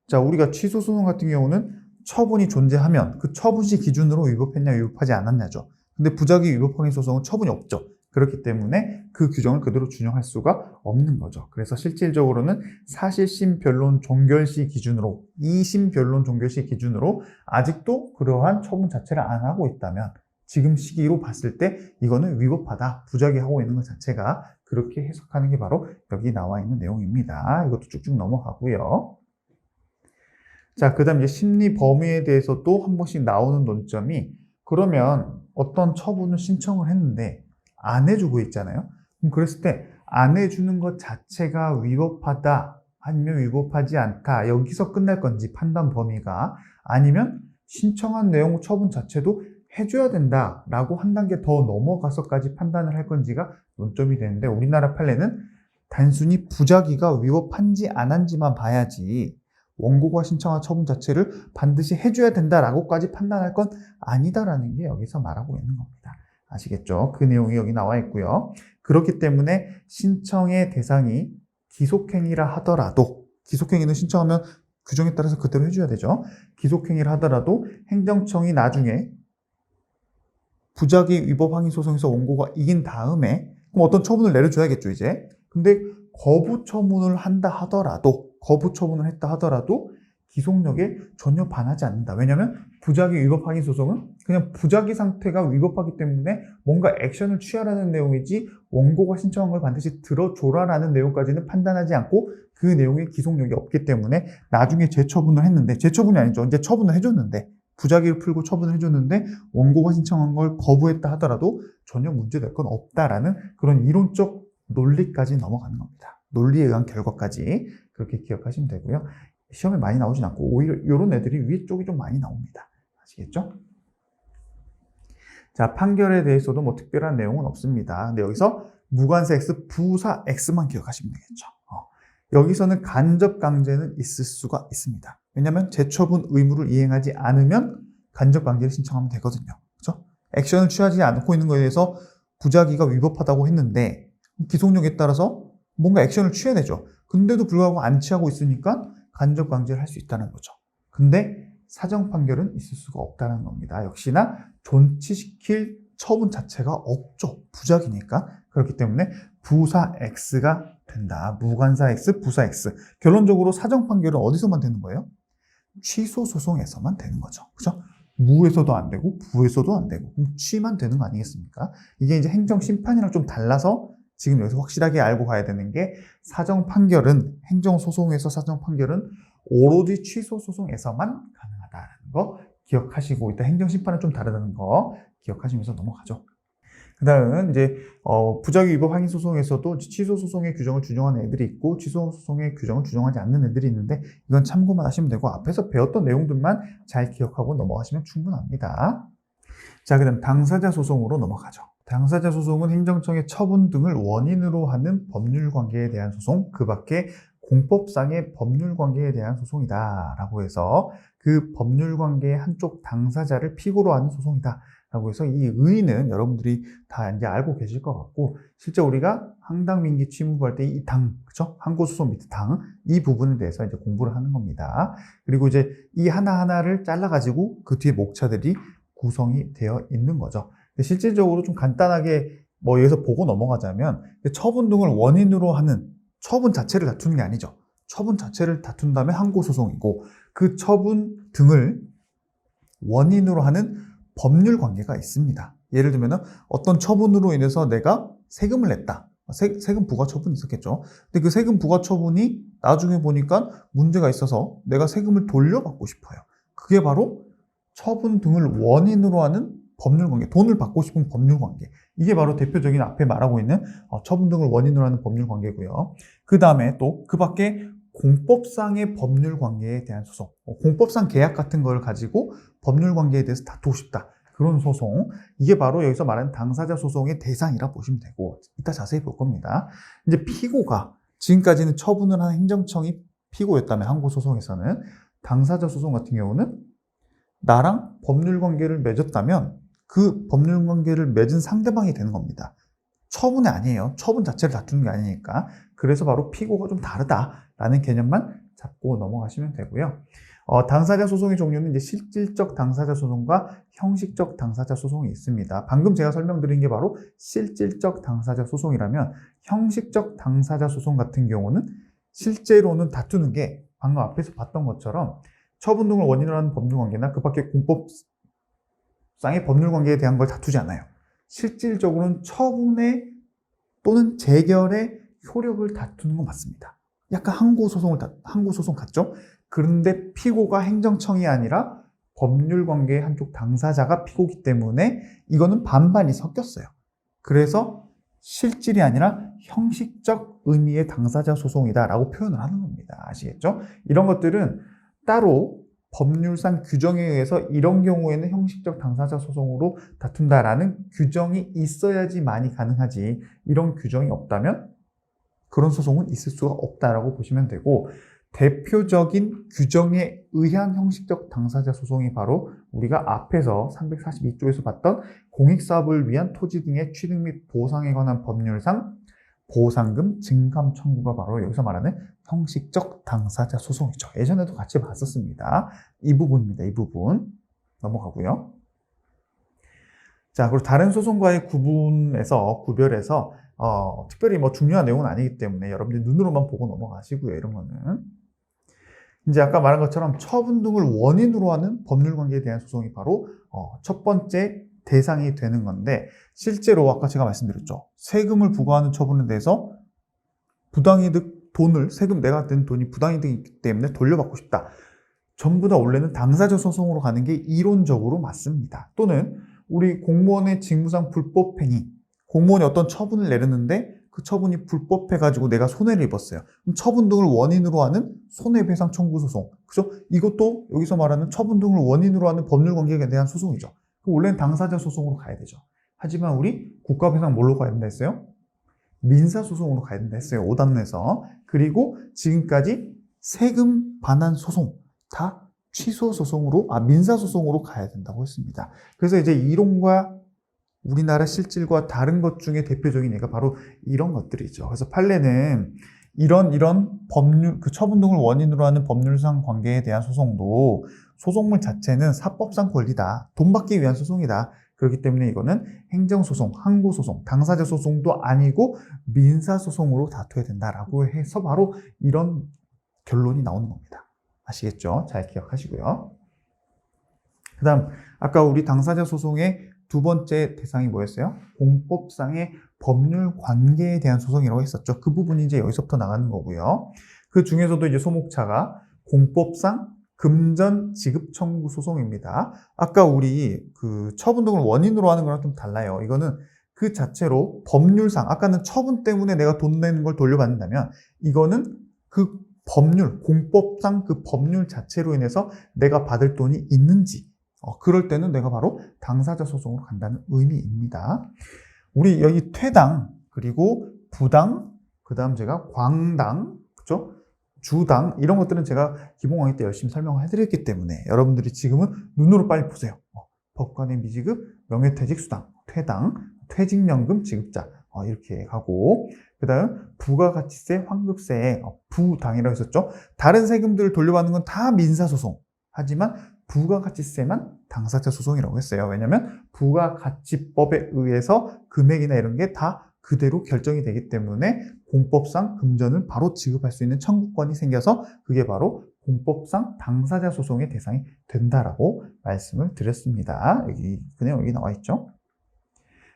자, 우리가 취소소송 같은 경우는 처분이 존재하면 그 처분시 기준으로 위법했냐 위법하지 않았냐죠. 근데 부작위 위법항의 소송은 처분이 없죠. 그렇기 때문에 그 규정을 그대로 준용할 수가 없는 거죠. 그래서 실질적으로는 사실심 변론 종결시 기준으로 2심 변론 종결시 기준으로 아직도 그러한 처분 자체를 안 하고 있다면 지금 시기로 봤을 때 이거는 위법하다. 부작위하고 있는 것 자체가 그렇게 해석하는 게 바로 여기 나와 있는 내용입니다. 이것도 쭉쭉 넘어가고요. 자, 그 다음 이제 심리 범위에 대해서도 한 번씩 나오는 논점이 그러면 어떤 처분을 신청을 했는데 안 해주고 있잖아요. 그럼 그랬을 때 안 해주는 것 자체가 위법하다 아니면 위법하지 않다 여기서 끝날 건지 판단 범위가 아니면 신청한 내용 처분 자체도 해줘야 된다라고 한 단계 더 넘어가서까지 판단을 할 건지가 논점이 되는데 우리나라 판례는 단순히 부작위가 위법한지 안 한지만 봐야지 원고가 신청한 처분 자체를 반드시 해줘야 된다라고까지 판단할 건 아니다라는 게 여기서 말하고 있는 겁니다. 아시겠죠? 그 내용이 여기 나와 있고요. 그렇기 때문에 신청의 대상이 기속행위라 하더라도 기속행위는 신청하면 규정에 따라서 그대로 해줘야 되죠. 기속행위라 하더라도 행정청이 나중에 부작위 위법 항의 소송에서 원고가 이긴 다음에 그럼 어떤 처분을 내려줘야겠죠, 이제. 근데 거부 처분을 한다 하더라도 거부 처분을 했다 하더라도 기속력에 전혀 반하지 않는다. 왜냐하면 부작위 위법 항의 소송은 그냥 부작위 상태가 위법하기 때문에 뭔가 액션을 취하라는 내용이지 원고가 신청한 걸 반드시 들어줘라라는 내용까지는 판단하지 않고 그 내용에 기속력이 없기 때문에 나중에 재처분을 했는데 재처분이 아니죠. 이제 처분을 해줬는데 부작위를 풀고 처분을 해줬는데 원고가 신청한 걸 거부했다 하더라도 전혀 문제될 건 없다라는 그런 이론적 논리까지 넘어가는 겁니다. 논리에 의한 결과까지 그렇게 기억하시면 되고요. 시험에 많이 나오진 않고 오히려 이런 애들이 위에 쪽이 좀 많이 나옵니다. 아시겠죠? 자, 판결에 대해서도 뭐 특별한 내용은 없습니다. 근데 여기서 무관사 X, 부사 X만 기억하시면 되겠죠. 여기서는 간접 강제는 있을 수가 있습니다. 왜냐하면 재처분 의무를 이행하지 않으면 간접 강제를 신청하면 되거든요. 그렇죠? 액션을 취하지 않고 있는 거에 대해서 부작위가 위법하다고 했는데 기속력에 따라서 뭔가 액션을 취해야 되죠. 근데도 불구하고 안 취하고 있으니까 간접 강제를 할 수 있다는 거죠. 근데 사정 판결은 있을 수가 없다는 겁니다. 역시나 존치시킬 처분 자체가 없죠. 부작위니까. 그렇기 때문에 부사 X가 된다. 무관사 X, 부사 X. 결론적으로 사정 판결은 어디서만 되는 거예요? 취소 소송에서만 되는 거죠. 그죠? 무에서도 안 되고 부에서도 안 되고 취만 되는 거 아니겠습니까? 이게 이제 행정 심판이랑 좀 달라서 지금 여기서 확실하게 알고 가야 되는 게 사정 판결은 행정 소송에서 사정 판결은 오로지 취소 소송에서만 가능하다는 거 기억하시고 일단 행정 심판은 좀 다르다는 거 기억하시면서 넘어가죠. 그다음 이제 부작위 위법 확인 소송에서도 취소 소송의 규정을 준용하는 애들이 있고 취소 소송의 규정을 준용하지 않는 애들이 있는데 이건 참고만 하시면 되고 앞에서 배웠던 내용들만 잘 기억하고 넘어가시면 충분합니다. 자, 그다음 당사자 소송으로 넘어가죠. 당사자 소송은 행정청의 처분 등을 원인으로 하는 법률 관계에 대한 소송, 그 밖에 공법상의 법률 관계에 대한 소송이다라고 해서 그 법률 관계의 한쪽 당사자를 피고로 하는 소송이다. 라고 해서 이 의의는 여러분들이 다 이제 알고 계실 것 같고, 실제 우리가 항당민기 취무부할 때 이 당, 그쵸? 항고소송 밑에 당, 이 부분에 대해서 이제 공부를 하는 겁니다. 그리고 이제 이 하나하나를 잘라가지고 그 뒤에 목차들이 구성이 되어 있는 거죠. 근데 실질적으로 좀 간단하게 여기서 보고 넘어가자면, 처분 등을 원인으로 하는 처분 자체를 다투는 게 아니죠. 처분 자체를 다툰다면 항고소송이고, 그 처분 등을 원인으로 하는 법률 관계가 있습니다. 예를 들면 어떤 처분으로 인해서 내가 세금을 냈다. 세금 부과 처분이 있었겠죠. 근데 그 세금 부과 처분이 나중에 보니까 문제가 있어서 내가 세금을 돌려받고 싶어요. 그게 바로 처분 등을 원인으로 하는 법률 관계, 돈을 받고 싶은 법률 관계. 이게 바로 대표적인 앞에 말하고 있는 처분 등을 원인으로 하는 법률 관계고요. 그 다음에 또 그 밖에 공법상의 법률 관계에 대한 소송, 공법상 계약 같은 걸 가지고 법률 관계에 대해서 다투고 싶다. 그런 소송, 이게 바로 여기서 말하는 당사자 소송의 대상이라 보시면 되고, 이따 자세히 볼 겁니다. 이제 피고가, 지금까지는 처분을 한 행정청이 피고였다면 항고소송에서는, 당사자 소송 같은 경우는 나랑 법률 관계를 맺었다면 그 법률 관계를 맺은 상대방이 되는 겁니다. 처분이 아니에요. 처분 자체를 다투는 게 아니니까. 그래서 바로 피고가 좀 다르다라는 개념만 잡고 넘어가시면 되고요. 당사자 소송의 종류는 이제 실질적 당사자 소송과 형식적 당사자 소송이 있습니다. 방금 제가 설명드린 게 바로 실질적 당사자 소송이라면, 형식적 당사자 소송 같은 경우는 실제로는 다투는 게 방금 앞에서 봤던 것처럼 처분 등을 원인으로 하는 법률 관계나 그 밖에 공법상의 법률 관계에 대한 걸 다투지 않아요. 실질적으로는 처분의 또는 재결의 효력을 다투는 건 맞습니다. 약간 항고소송 같죠? 그런데 피고가 행정청이 아니라 법률관계의 한쪽 당사자가 피고기 때문에 이거는 반반이 섞였어요. 그래서 실질이 아니라 형식적 의미의 당사자 소송이다라고 표현을 하는 겁니다. 아시겠죠? 이런 것들은 따로 법률상 규정에 의해서 이런 경우에는 형식적 당사자 소송으로 다툰다라는 규정이 있어야지만이 가능하지, 이런 규정이 없다면 그런 소송은 있을 수가 없다라고 보시면 되고, 대표적인 규정에 의한 형식적 당사자 소송이 바로 우리가 앞에서 342조에서 봤던 공익사업을 위한 토지 등의 취득 및 보상에 관한 법률상 보상금 증감 청구가 바로 여기서 말하는 형식적 당사자 소송이죠. 예전에도 같이 봤었습니다. 이 부분입니다. 이 부분 넘어가고요. 자, 그리고 다른 소송과의 구별해서 특별히 중요한 내용은 아니기 때문에 여러분들이 눈으로만 보고 넘어가시고요. 이런 거는 이제 아까 말한 것처럼 처분 등을 원인으로 하는 법률 관계에 대한 소송이 바로 첫 번째 대상이 되는 건데, 실제로 아까 제가 말씀드렸죠. 세금을 부과하는 처분에 대해서 부당이득 돈을, 세금 내가 낸 돈이 부당이득이기 때문에 돌려받고 싶다. 전부 다 원래는 당사자 소송으로 가는 게 이론적으로 맞습니다. 또는 우리 공무원의 직무상 불법행위, 공무원이 어떤 처분을 내렸는데 그 처분이 불법해가지고 내가 손해를 입었어요. 그럼 처분 등을 원인으로 하는 손해배상 청구 소송. 그죠? 이것도 여기서 말하는 처분 등을 원인으로 하는 법률 관계에 대한 소송이죠. 그럼 원래는 당사자 소송으로 가야 되죠. 하지만 우리 국가배상 뭘로 가야 된다 했어요? 민사소송으로 가야 된다 했어요. 5단에서. 그리고 지금까지 세금 반환 소송 다 취소 소송으로, 민사소송으로 가야 된다고 했습니다. 그래서 이제 이론과 우리나라 실질과 다른 것 중에 대표적인 예가 바로 이런 것들이죠. 그래서 판례는 이런 법률, 그 처분 등을 원인으로 하는 법률상 관계에 대한 소송도 소송물 자체는 사법상 권리다. 돈 받기 위한 소송이다. 그렇기 때문에 이거는 행정소송, 항고소송, 당사자 소송도 아니고 민사소송으로 다투어야 된다라고 해서 바로 이런 결론이 나오는 겁니다. 아시겠죠? 잘 기억하시고요. 그 다음, 아까 우리 당사자 소송의 두 번째 대상이 뭐였어요? 공법상의 법률 관계에 대한 소송이라고 했었죠. 그 부분이 이제 여기서부터 나가는 거고요. 그 중에서도 이제 소목차가 공법상 금전 지급 청구 소송입니다. 아까 우리 그 처분 등을 원인으로 하는 거랑 좀 달라요. 이거는 그 자체로 법률상, 아까는 처분 때문에 내가 돈 내는 걸 돌려받는다면, 이거는 그 법률, 공법상 그 법률 자체로 인해서 내가 받을 돈이 있는지, 그럴 때는 내가 바로 당사자 소송으로 간다는 의미입니다. 우리 여기 퇴당, 그리고 부당, 그 다음 제가 광당, 그죠? 주당, 이런 것들은 제가 기본 강의 때 열심히 설명을 해드렸기 때문에 여러분들이 지금은 눈으로 빨리 보세요. 법관의 미지급, 명예퇴직 수당, 퇴당, 퇴직연금 지급자, 이렇게 가고, 그 다음 부가가치세, 환급세, 부당이라고 했었죠. 다른 세금들을 돌려받는 건 다 민사소송. 하지만 부가가치세만 당사자 소송이라고 했어요. 왜냐하면 부가가치법에 의해서 금액이나 이런 게 다 그대로 결정이 되기 때문에 공법상 금전을 바로 지급할 수 있는 청구권이 생겨서 그게 바로 공법상 당사자 소송의 대상이 된다라고 말씀을 드렸습니다. 그냥 여기 나와 있죠.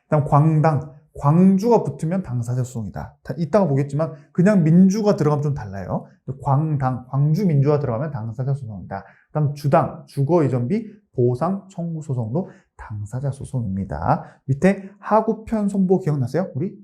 그다음 광당, 광주가 붙으면 당사자 소송이다. 이따가 보겠지만 그냥 민주가 들어가면 좀 달라요. 광당, 광주 민주가 들어가면 당사자 소송이다. 그다음 주당, 주거 이전비 보상 청구 소송도 당사자 소송입니다. 밑에 하구편 손보 기억나세요? 우리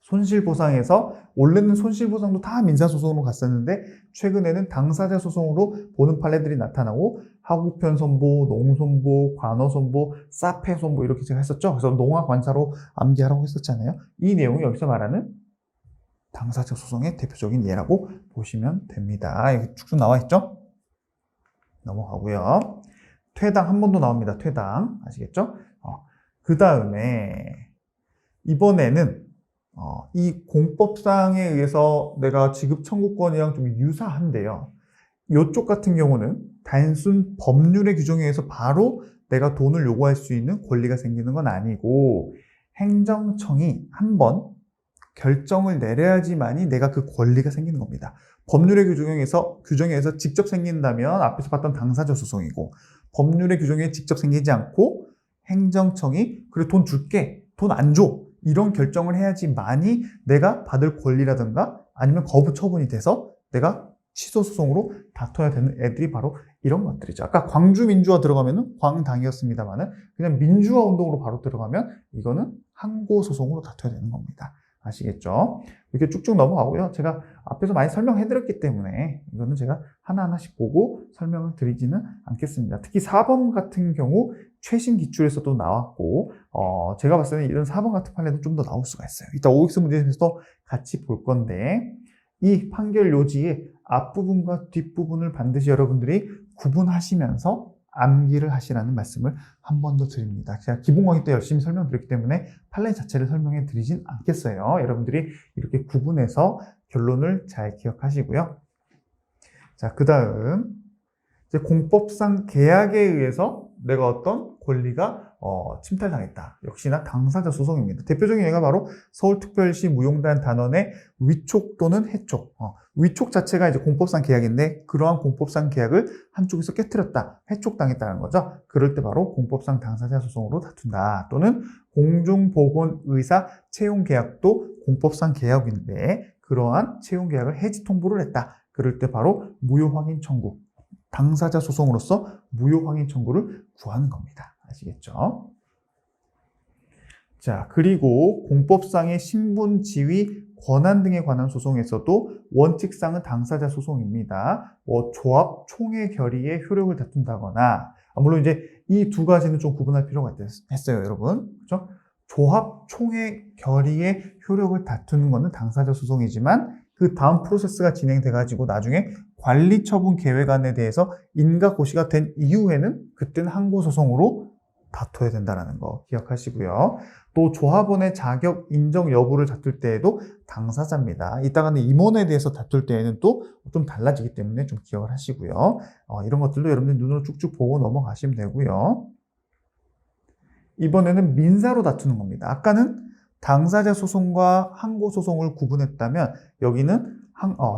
손실보상에서 원래는 손실보상도 다 민사소송으로 갔었는데 최근에는 당사자 소송으로 보는 판례들이 나타나고 하구편 손보, 농손보, 관어손보, 사패손보 이렇게 제가 했었죠. 그래서 농화관사로 암기하라고 했었잖아요. 이 내용이 여기서 말하는 당사자 소송의 대표적인 예라고 보시면 됩니다. 여기 쭉쭉 나와 있죠? 넘어가고요. 퇴당 한 번 더 나옵니다. 퇴당 아시겠죠? 그 다음에 이번에는 이 공법상에 의해서 내가 지급 청구권이랑 좀 유사한데요. 이쪽 같은 경우는 단순 법률의 규정에 의해서 바로 내가 돈을 요구할 수 있는 권리가 생기는 건 아니고 행정청이 한번 결정을 내려야지만이 내가 그 권리가 생기는 겁니다. 법률의 규정에 의해서 직접 생긴다면 앞에서 봤던 당사자 소송이고 법률의 규정에 직접 생기지 않고 행정청이 그래 돈 줄게, 돈 안 줘 이런 결정을 해야지만이 내가 받을 권리라든가 아니면 거부 처분이 돼서 내가 취소 소송으로 다퉈야 되는 애들이 바로 이런 것들이죠. 아까 광주 민주화 들어가면은 광당이었습니다만은 그냥 민주화 운동으로 바로 들어가면 이거는 항고 소송으로 다퉈야 되는 겁니다. 아시겠죠? 이렇게 쭉쭉 넘어가고요. 제가 앞에서 많이 설명해드렸기 때문에 이거는 제가 하나하나씩 보고 설명을 드리지는 않겠습니다. 특히 4번 같은 경우 최신 기출에서도 나왔고 제가 봤을 때는 이런 4번 같은 판례도 좀 더 나올 수가 있어요. 이따 OX 문제에서 같이 볼 건데 이 판결 요지의 앞부분과 뒷부분을 반드시 여러분들이 구분하시면서 암기를 하시라는 말씀을 한 번 더 드립니다. 제가 기본 강의 때 열심히 설명드렸기 때문에 판례 자체를 설명해 드리진 않겠어요. 여러분들이 이렇게 구분해서 결론을 잘 기억하시고요. 자, 그 다음 이제 공법상 계약에 의해서 내가 어떤 권리가 침탈당했다. 역시나 당사자 소송입니다. 대표적인 예가 바로 서울특별시 무용단 단원의 위촉 또는 해촉. 위촉 자체가 이제 공법상 계약인데 그러한 공법상 계약을 한쪽에서 깨트렸다. 해촉당했다는 거죠. 그럴 때 바로 공법상 당사자 소송으로 다툰다. 또는 공중보건의사 채용계약도 공법상 계약인데 그러한 채용계약을 해지 통보를 했다. 그럴 때 바로 무효확인 청구. 당사자 소송으로서 무효확인 청구를 구하는 겁니다. 아시겠죠? 자, 그리고 공법상의 신분, 지위, 권한 등에 관한 소송에서도 원칙상은 당사자 소송입니다. 조합, 총회 결의의 효력을 다툰다거나 물론 이제 이 두 가지는 좀 구분할 필요가 있어요, 여러분. 그렇죠? 조합, 총회 결의의 효력을 다투는 것은 당사자 소송이지만 그 다음 프로세스가 진행돼가지고 나중에 관리처분 계획안에 대해서 인가고시가 된 이후에는 그때는 항고소송으로 다퉈야 된다는 거 기억하시고요. 또 조합원의 자격 인정 여부를 다툴 때에도 당사자입니다. 이따가는 임원에 대해서 다툴 때에는 또 좀 달라지기 때문에 좀 기억을 하시고요. 이런 것들도 여러분들 눈으로 쭉쭉 보고 넘어가시면 되고요. 이번에는 민사로 다투는 겁니다. 아까는 당사자 소송과 항고 소송을 구분했다면 여기는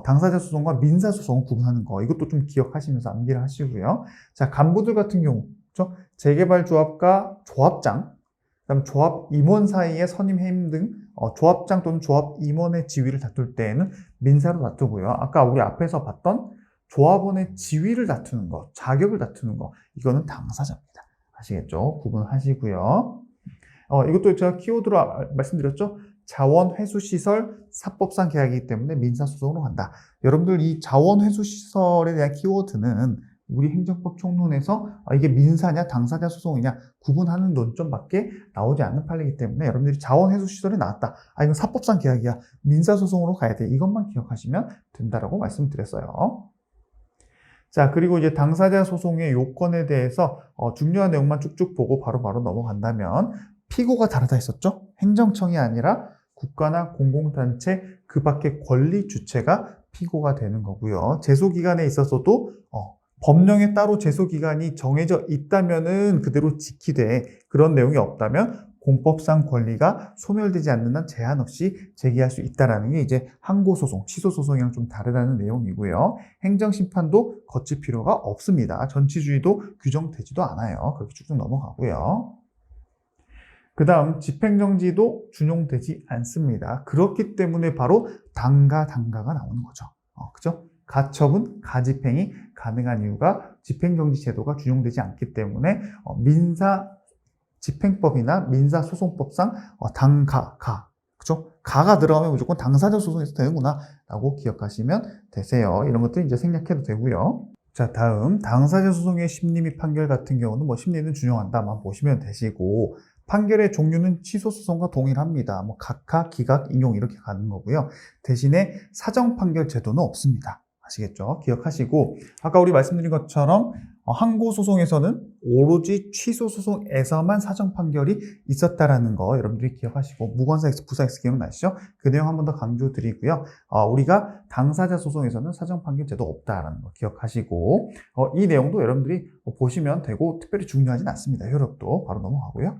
당사자 소송과 민사 소송을 구분하는 거 이것도 좀 기억하시면서 암기를 하시고요. 자, 간부들 같은 경우 그렇죠? 재개발조합과 조합장, 그다음 조합 임원 사이의 선임 해임 등 조합장 또는 조합 임원의 지위를 다툴 때에는 민사로 다투고요. 아까 우리 앞에서 봤던 조합원의 지위를 다투는 거, 자격을 다투는 거 이거는 당사자입니다. 아시겠죠? 구분하시고요. 이것도 제가 키워드로 말씀드렸죠. 자원회수시설 사법상 계약이기 때문에 민사소송으로 간다. 여러분들 이 자원회수시설에 대한 키워드는 우리 행정법 총론에서 이게 민사냐 당사자 소송이냐 구분하는 논점밖에 나오지 않는 판례이기 때문에 여러분들이 자원회수시설이 나왔다. 이건 사법상 계약이야. 민사소송으로 가야 돼. 이것만 기억하시면 된다라고 말씀드렸어요. 자, 그리고 이제 당사자 소송의 요건에 대해서 중요한 내용만 쭉쭉 보고 바로바로 넘어간다면 피고가 다르다 했었죠? 행정청이 아니라 국가나 공공단체 그 밖의 권리 주체가 피고가 되는 거고요. 제소기간에 있어서도 법령에 따로 제소기간이 정해져 있다면은 그대로 지키되 그런 내용이 없다면 공법상 권리가 소멸되지 않는 한 제한 없이 제기할 수 있다는 게 이제 항고소송, 취소소송이랑 좀 다르다는 내용이고요. 행정심판도 거칠 필요가 없습니다. 전치주의도 규정되지도 않아요. 그렇게 쭉쭉 넘어가고요. 그 다음 집행정지도 준용되지 않습니다. 그렇기 때문에 바로 단가가 나오는 거죠. 그죠? 가처분, 가집행이 가능한 이유가 집행정지 제도가 준용되지 않기 때문에 민사집행법이나 민사소송법상 그죠? 가가 들어가면 무조건 당사자 소송에서 되는구나 라고 기억하시면 되세요. 이런 것들 이제 생략해도 되고요. 자, 다음 당사자 소송의 심리 및 판결 같은 경우는 심리는 준용한다만 보시면 되시고 판결의 종류는 취소소송과 동일합니다. 각하, 기각, 인용 이렇게 가는 거고요. 대신에 사정판결 제도는 없습니다. 아시겠죠? 기억하시고 아까 우리 말씀드린 것처럼 항고소송에서는 오로지 취소소송에서만 사정판결이 있었다라는 거 여러분들이 기억하시고 무관사 X, 부사 X 기억나시죠? 그 내용 한 번 더 강조드리고요. 우리가 당사자 소송에서는 사정판결 제도 없다라는 거 기억하시고 이 내용도 여러분들이 보시면 되고 특별히 중요하진 않습니다. 효력도 바로 넘어가고요.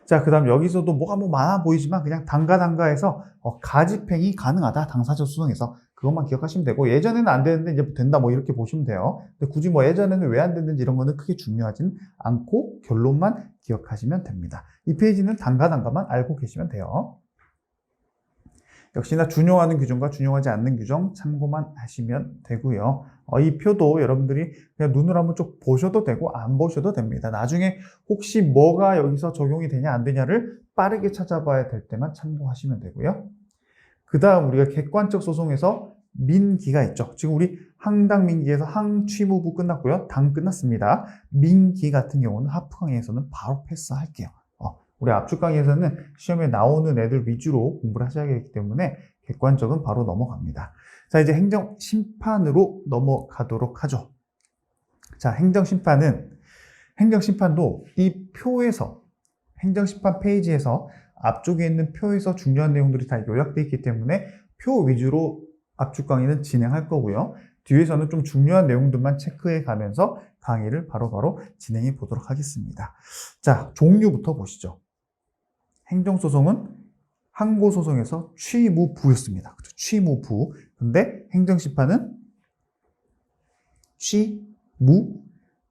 자, 그 다음 여기서도 뭐가 많아 보이지만 그냥 단가해서 가집행이 가능하다. 당사자 소송에서. 그것만 기억하시면 되고 예전에는 안 되는데 이제 된다 이렇게 보시면 돼요. 근데 굳이 예전에는 왜 안 됐는지 이런 거는 크게 중요하진 않고 결론만 기억하시면 됩니다. 이 페이지는 단가만 알고 계시면 돼요. 역시나 준용하는 규정과 준용하지 않는 규정 참고만 하시면 되고요. 이 표도 여러분들이 그냥 눈으로 한번 쭉 보셔도 되고 안 보셔도 됩니다. 나중에 혹시 뭐가 여기서 적용이 되냐 안 되냐를 빠르게 찾아봐야 될 때만 참고하시면 되고요. 그 다음 우리가 객관적 소송에서 민기가 있죠. 지금 우리 항당민기에서 항취무부 끝났고요. 당 끝났습니다. 민기 같은 경우는 하프 강의에서는 바로 패스할게요. 우리 압축 강의에서는 시험에 나오는 애들 위주로 공부를 하셔야 되기 때문에 객관적은 바로 넘어갑니다. 자, 이제 행정심판으로 넘어가도록 하죠. 자, 행정심판도 이 표에서, 행정심판 페이지에서 앞쪽에 있는 표에서 중요한 내용들이 다 요약되어 있기 때문에 표 위주로 압축 강의는 진행할 거고요. 뒤에서는 좀 중요한 내용들만 체크해 가면서 강의를 바로바로 진행해 보도록 하겠습니다. 자, 종류부터 보시죠. 행정소송은 항고소송에서 취무부였습니다. 그렇죠? 취무부. 근데 행정심판은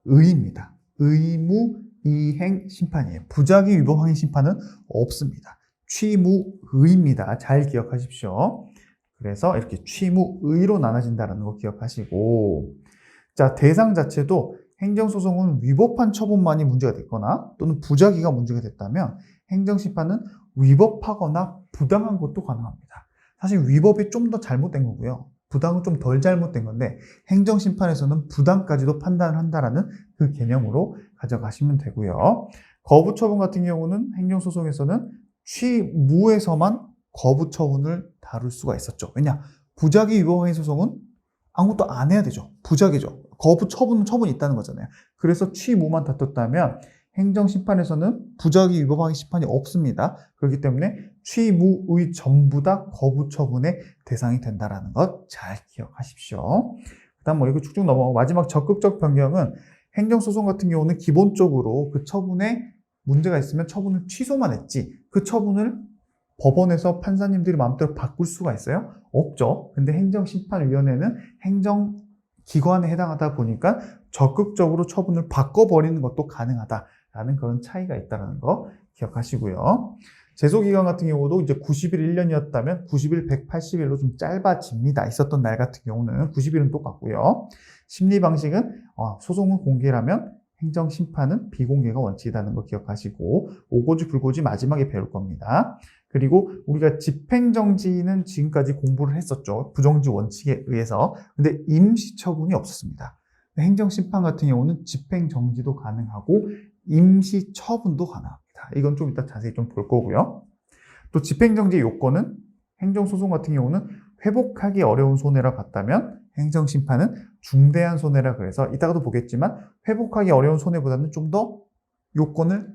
취무의입니다. 의무이행 심판이에요. 부작위 위법 항의 심판은 없습니다. 취무의입니다. 잘 기억하십시오. 그래서 이렇게 취무의로 나눠진다는 거 기억하시고, 자, 대상 자체도 행정소송은 위법한 처분만이 문제가 됐거나 또는 부작위가 문제가 됐다면 행정심판은 위법하거나 부당한 것도 가능합니다. 사실 위법이 좀 더 잘못된 거고요. 부당은 좀 덜 잘못된 건데 행정심판에서는 부당까지도 판단을 한다라는 그 개념으로 가져가시면 되고요. 거부처분 같은 경우는 행정소송에서는 취무에서만 거부처분을 다룰 수가 있었죠. 왜냐? 부작위 위법행위 소송은 아무것도 안 해야 되죠. 부작위죠. 처분이 있다는 거잖아요. 그래서 취무만 다퉜다면 행정심판에서는 부작위 위법행위 심판이 없습니다. 그렇기 때문에 취무의 전부 다 거부처분의 대상이 된다는 것 잘 기억하십시오. 그 다음 이거 쭉쭉 넘어가고 마지막 적극적 변경은 행정소송 같은 경우는 기본적으로 그 처분에 문제가 있으면 처분을 취소만 했지 그 처분을 법원에서 판사님들이 마음대로 바꿀 수가 있어요? 없죠. 근데 행정심판위원회는 행정기관에 해당하다 보니까 적극적으로 처분을 바꿔버리는 것도 가능하다라는 그런 차이가 있다는 거 기억하시고요. 제소기간 같은 경우도 이제 90일 1년이었다면 90일 180일로 좀 짧아집니다. 있었던 날 같은 경우는 90일은 똑같고요. 심리 방식은 소송은 공개라면 행정심판은 비공개가 원칙이라는 거 기억하시고 오고지 불고지 마지막에 배울 겁니다. 그리고 우리가 집행정지는 지금까지 공부를 했었죠. 부정지 원칙에 의해서. 근데 임시처분이 없었습니다. 행정심판 같은 경우는 집행정지도 가능하고 임시처분도 가능합니다. 이건 좀 이따 자세히 좀 볼 거고요. 또 집행정지 요건은 행정소송 같은 경우는 회복하기 어려운 손해라 봤다면 행정심판은 중대한 손해라 그래서 이따가도 보겠지만 회복하기 어려운 손해보다는 좀 더 요건을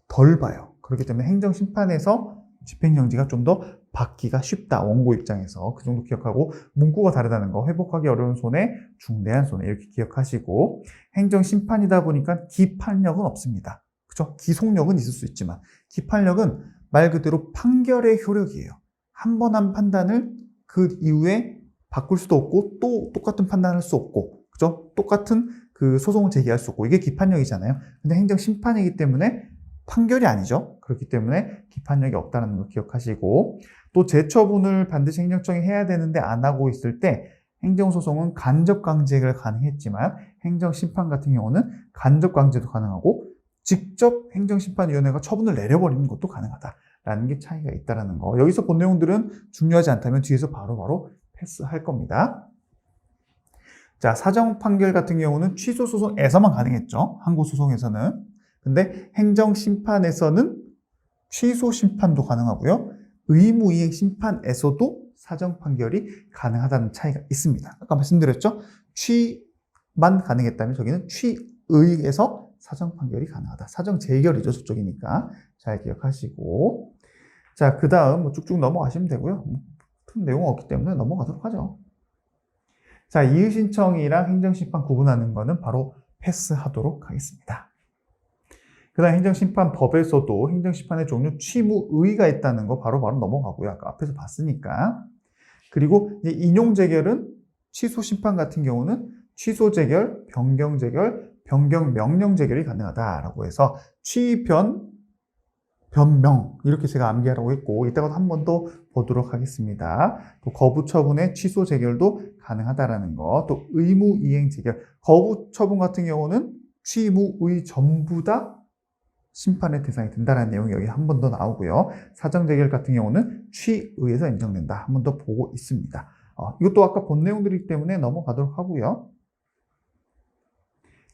덜 봐요. 그렇기 때문에 행정심판에서 집행정지가 좀 더 받기가 쉽다. 원고 입장에서 그 정도 기억하고 문구가 다르다는 거 회복하기 어려운 손해, 중대한 손해 이렇게 기억하시고 행정심판이다 보니까 기판력은 없습니다. 그죠? 기속력은 있을 수 있지만 기판력은 말 그대로 판결의 효력이에요. 한 번 한 판단을 그 이후에 바꿀 수도 없고 또 똑같은 판단을 할 수 없고 그죠? 똑같은 그 소송을 제기할 수 없고 이게 기판력이잖아요. 근데 행정심판이기 때문에 판결이 아니죠. 그렇기 때문에 기판력이 없다는 걸 기억하시고 또 재처분을 반드시 행정청이 해야 되는데 안 하고 있을 때 행정소송은 간접강제가 가능했지만 행정심판 같은 경우는 간접강제도 가능하고 직접 행정심판위원회가 처분을 내려버리는 것도 가능하다라는 게 차이가 있다는 거. 여기서 본 내용들은 중요하지 않다면 뒤에서 바로바로 패스할 겁니다. 자, 사정판결 같은 경우는 취소소송에서만 가능했죠. 항고소송에서는. 근데 행정심판에서는 취소심판도 가능하고요. 의무이행심판에서도 사정판결이 가능하다는 차이가 있습니다. 아까 말씀드렸죠? 취만 가능했다면 저기는 취의에서 사정판결이 가능하다. 사정재결이죠. 저쪽이니까. 잘 기억하시고. 자, 그 다음 쭉쭉 넘어가시면 되고요. 큰 내용은 없기 때문에 넘어가도록 하죠. 자, 이의신청이랑 행정심판 구분하는 거는 바로 패스하도록 하겠습니다. 그 다음 행정심판법에서도 행정심판의 종류 취무의의가 있다는 거 바로바로 넘어가고요. 아까 앞에서 봤으니까. 그리고 이제 인용재결은 취소심판 같은 경우는 취소재결, 변경재결, 변경명령재결이 가능하다라고 해서 취변, 변명 이렇게 제가 암기하라고 했고 이따가도 한 번 더 보도록 하겠습니다. 또 거부처분의 취소재결도 가능하다라는 거. 또 의무이행재결, 거부처분 같은 경우는 취무의 전부 다 심판의 대상이 된다는 내용이 여기 한 번 더 나오고요. 사정재결 같은 경우는 취의에서 인정된다. 한 번 더 보고 있습니다. 이것도 아까 본 내용들이기 때문에 넘어가도록 하고요.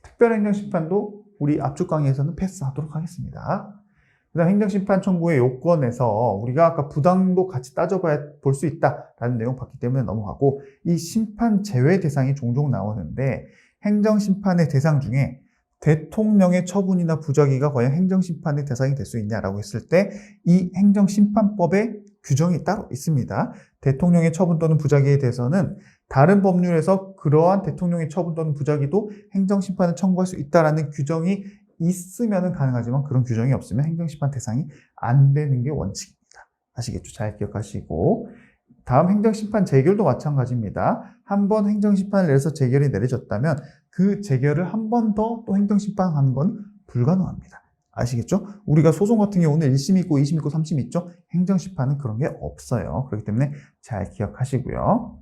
특별행정심판도 우리 앞쪽 강의에서는 패스하도록 하겠습니다. 그 다음 행정심판 청구의 요건에서 우리가 아까 부당도 같이 따져봐야 볼 수 있다라는 내용 봤기 때문에 넘어가고 이 심판 제외 대상이 종종 나오는데 행정심판의 대상 중에 대통령의 처분이나 부작위가 과연 행정심판의 대상이 될 수 있냐라고 했을 때 이 행정심판법에 규정이 따로 있습니다. 대통령의 처분 또는 부작위에 대해서는 다른 법률에서 그러한 대통령의 처분 또는 부작위도 행정심판을 청구할 수 있다라는 규정이 있으면 가능하지만 그런 규정이 없으면 행정심판 대상이 안 되는 게 원칙입니다. 아시겠죠? 잘 기억하시고 다음 행정심판 재결도 마찬가지입니다. 한 번 행정심판을 내려서 재결이 내려졌다면 그 재결을 한 번 더 또 행정심판하는 건 불가능합니다. 아시겠죠? 우리가 소송 같은 경우는 1심 있고 2심 있고 3심 있죠? 행정심판은 그런 게 없어요. 그렇기 때문에 잘 기억하시고요.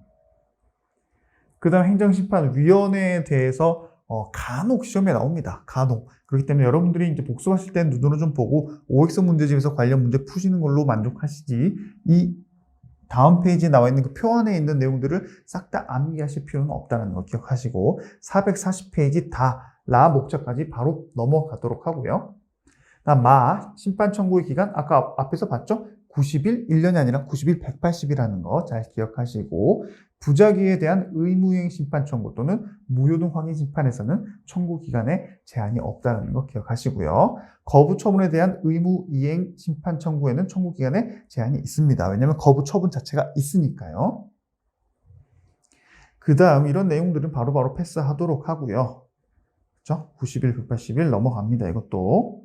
그 다음 행정심판위원회에 대해서 간혹 시험에 나옵니다. 간혹. 그렇기 때문에 여러분들이 이제 복습하실 때는 눈으로 좀 보고 OX 문제집에서 관련 문제 푸시는 걸로 만족하시지 이 다음 페이지에 나와 있는 그 표 안에 있는 내용들을 싹 다 암기하실 필요는 없다는 거 기억하시고 440페이지 다 라 목차까지 바로 넘어가도록 하고요. 다음 마 심판 청구의 기간 아까 앞에서 봤죠? 90일 1년이 아니라 90일 180이라는 거 잘 기억하시고 부작위에 대한 의무이행 심판 청구 또는 무효등 확인 심판에서는 청구 기간에 제한이 없다는 거 기억하시고요. 거부 처분에 대한 의무이행 심판 청구에는 청구 기간에 제한이 있습니다. 왜냐하면 거부 처분 자체가 있으니까요. 그 다음 이런 내용들은 바로바로 패스하도록 하고요. 그렇죠? 90일, 180일 넘어갑니다. 이것도.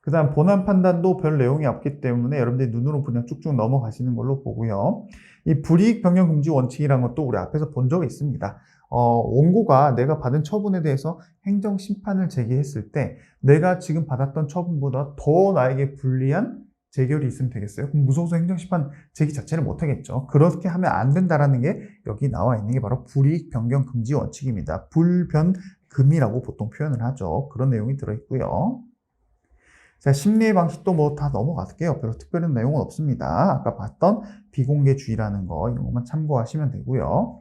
그 다음 본안 판단도 별 내용이 없기 때문에 여러분들이 눈으로 그냥 쭉쭉 넘어가시는 걸로 보고요. 이 불이익 변경 금지 원칙이라는 것도 우리 앞에서 본 적이 있습니다. 원고가 내가 받은 처분에 대해서 행정심판을 제기했을 때 내가 지금 받았던 처분보다 더 나에게 불리한 재결이 있으면 되겠어요? 그럼 무소속 행정심판 제기 자체를 못하겠죠. 그렇게 하면 안 된다라는 게 여기 나와 있는 게 바로 불이익 변경 금지 원칙입니다. 불변 금이라고 보통 표현을 하죠. 그런 내용이 들어있고요. 자, 심리의 방식도 뭐 다 넘어갈게요. 별로 특별한 내용은 없습니다. 아까 봤던 비공개주의라는 거 이런 것만 참고하시면 되고요.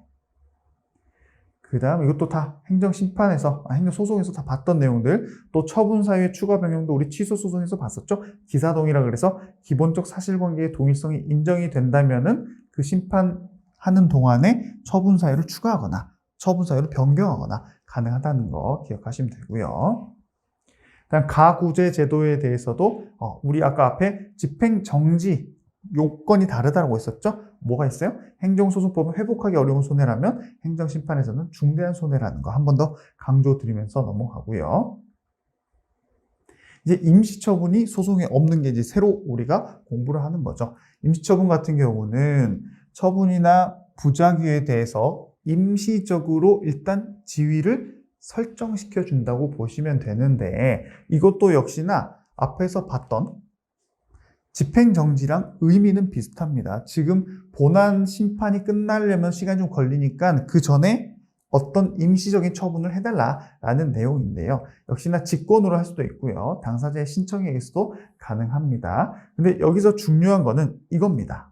그 다음 이것도 다 행정심판에서, 행정소송에서 다 봤던 내용들, 또 처분사유의 추가 변경도 우리 취소소송에서 봤었죠. 기사동의라 그래서 기본적 사실관계의 동일성이 인정이 된다면은 그 심판하는 동안에 처분사유를 추가하거나 처분사유를 변경하거나 가능하다는 거 기억하시면 되고요. 다음 가구제 제도에 대해서도 우리 아까 앞에 집행정지 요건이 다르다고 했었죠. 뭐가 있어요? 행정소송법은 회복하기 어려운 손해라면 행정심판에서는 중대한 손해라는 거 한 번 더 강조드리면서 넘어가고요. 이제 임시처분이 소송에 없는 게 이제 새로 우리가 공부를 하는 거죠. 임시처분 같은 경우는 처분이나 부작위에 대해서 임시적으로 일단 지위를 설정시켜 준다고 보시면 되는데, 이것도 역시나 앞에서 봤던 집행정지랑 의미는 비슷합니다. 지금 본안 심판이 끝나려면 시간이 좀 걸리니까 그 전에 어떤 임시적인 처분을 해달라라는 내용인데요. 역시나 직권으로 할 수도 있고요. 당사자의 신청에 의해서도 가능합니다. 근데 여기서 중요한 거는 이겁니다.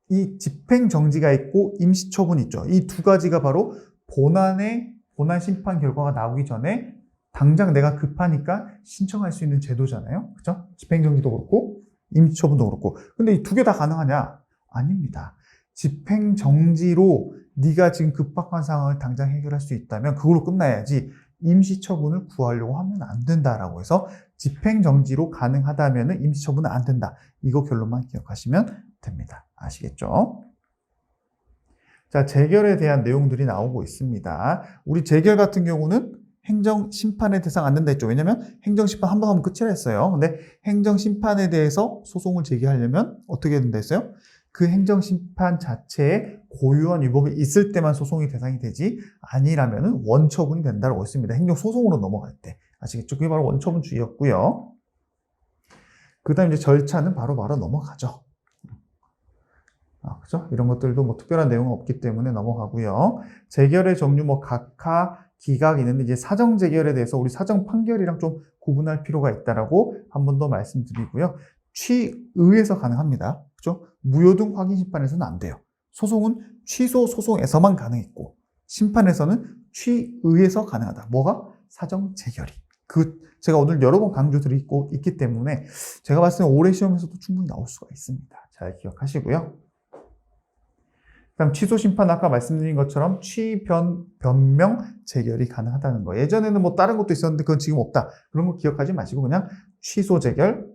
이 집행정지가 있고 임시처분이 있죠. 이 두 가지가 바로 본안 심판 결과가 나오기 전에 당장 내가 급하니까 신청할 수 있는 제도잖아요. 그죠? 집행정지도 그렇고 임시처분도 그렇고. 근데 이 두 개 다 가능하냐? 아닙니다. 집행정지로 네가 지금 급박한 상황을 당장 해결할 수 있다면 그걸로 끝나야지 임시처분을 구하려고 하면 안 된다라고 해서 집행정지로 가능하다면 임시처분은 안 된다. 이거 결론만 기억하시면 됩니다. 아시겠죠? 자, 재결에 대한 내용들이 나오고 있습니다. 우리 재결 같은 경우는 행정심판의 대상 안 된다 했죠. 왜냐면 행정심판 한 번 하면 끝이라 했어요. 근데 행정심판에 대해서 소송을 제기하려면 어떻게 된다 했어요? 그 행정심판 자체에 고유한 위법이 있을 때만 소송이 대상이 되지 아니라면 원처분이 된다고 했습니다. 행정소송으로 넘어갈 때. 아시겠죠? 그게 바로 원처분주의였고요. 그 다음 이제 절차는 바로바로 넘어가죠. 그죠? 이런 것들도 뭐 특별한 내용은 없기 때문에 넘어가고요. 재결의 종류 뭐 각하, 기각 있는데 이제 사정 재결에 대해서 우리 사정 판결이랑 좀 구분할 필요가 있다라고 한 번 더 말씀드리고요. 취의에서 가능합니다. 그죠? 무효등 확인 심판에서는 안 돼요. 소송은 취소 소송에서만 가능했고 심판에서는 취의에서 가능하다. 뭐가? 사정 재결이. 제가 오늘 여러 번 강조드리고 있기 때문에 제가 봤을 때 올해 시험에서도 충분히 나올 수가 있습니다. 잘 기억하시고요. 그다음 취소 심판 아까 말씀드린 것처럼 변명 재결이 가능하다는 거. 예전에는 뭐 다른 것도 있었는데 그건 지금 없다. 그런 거 기억하지 마시고 그냥 취소 재결,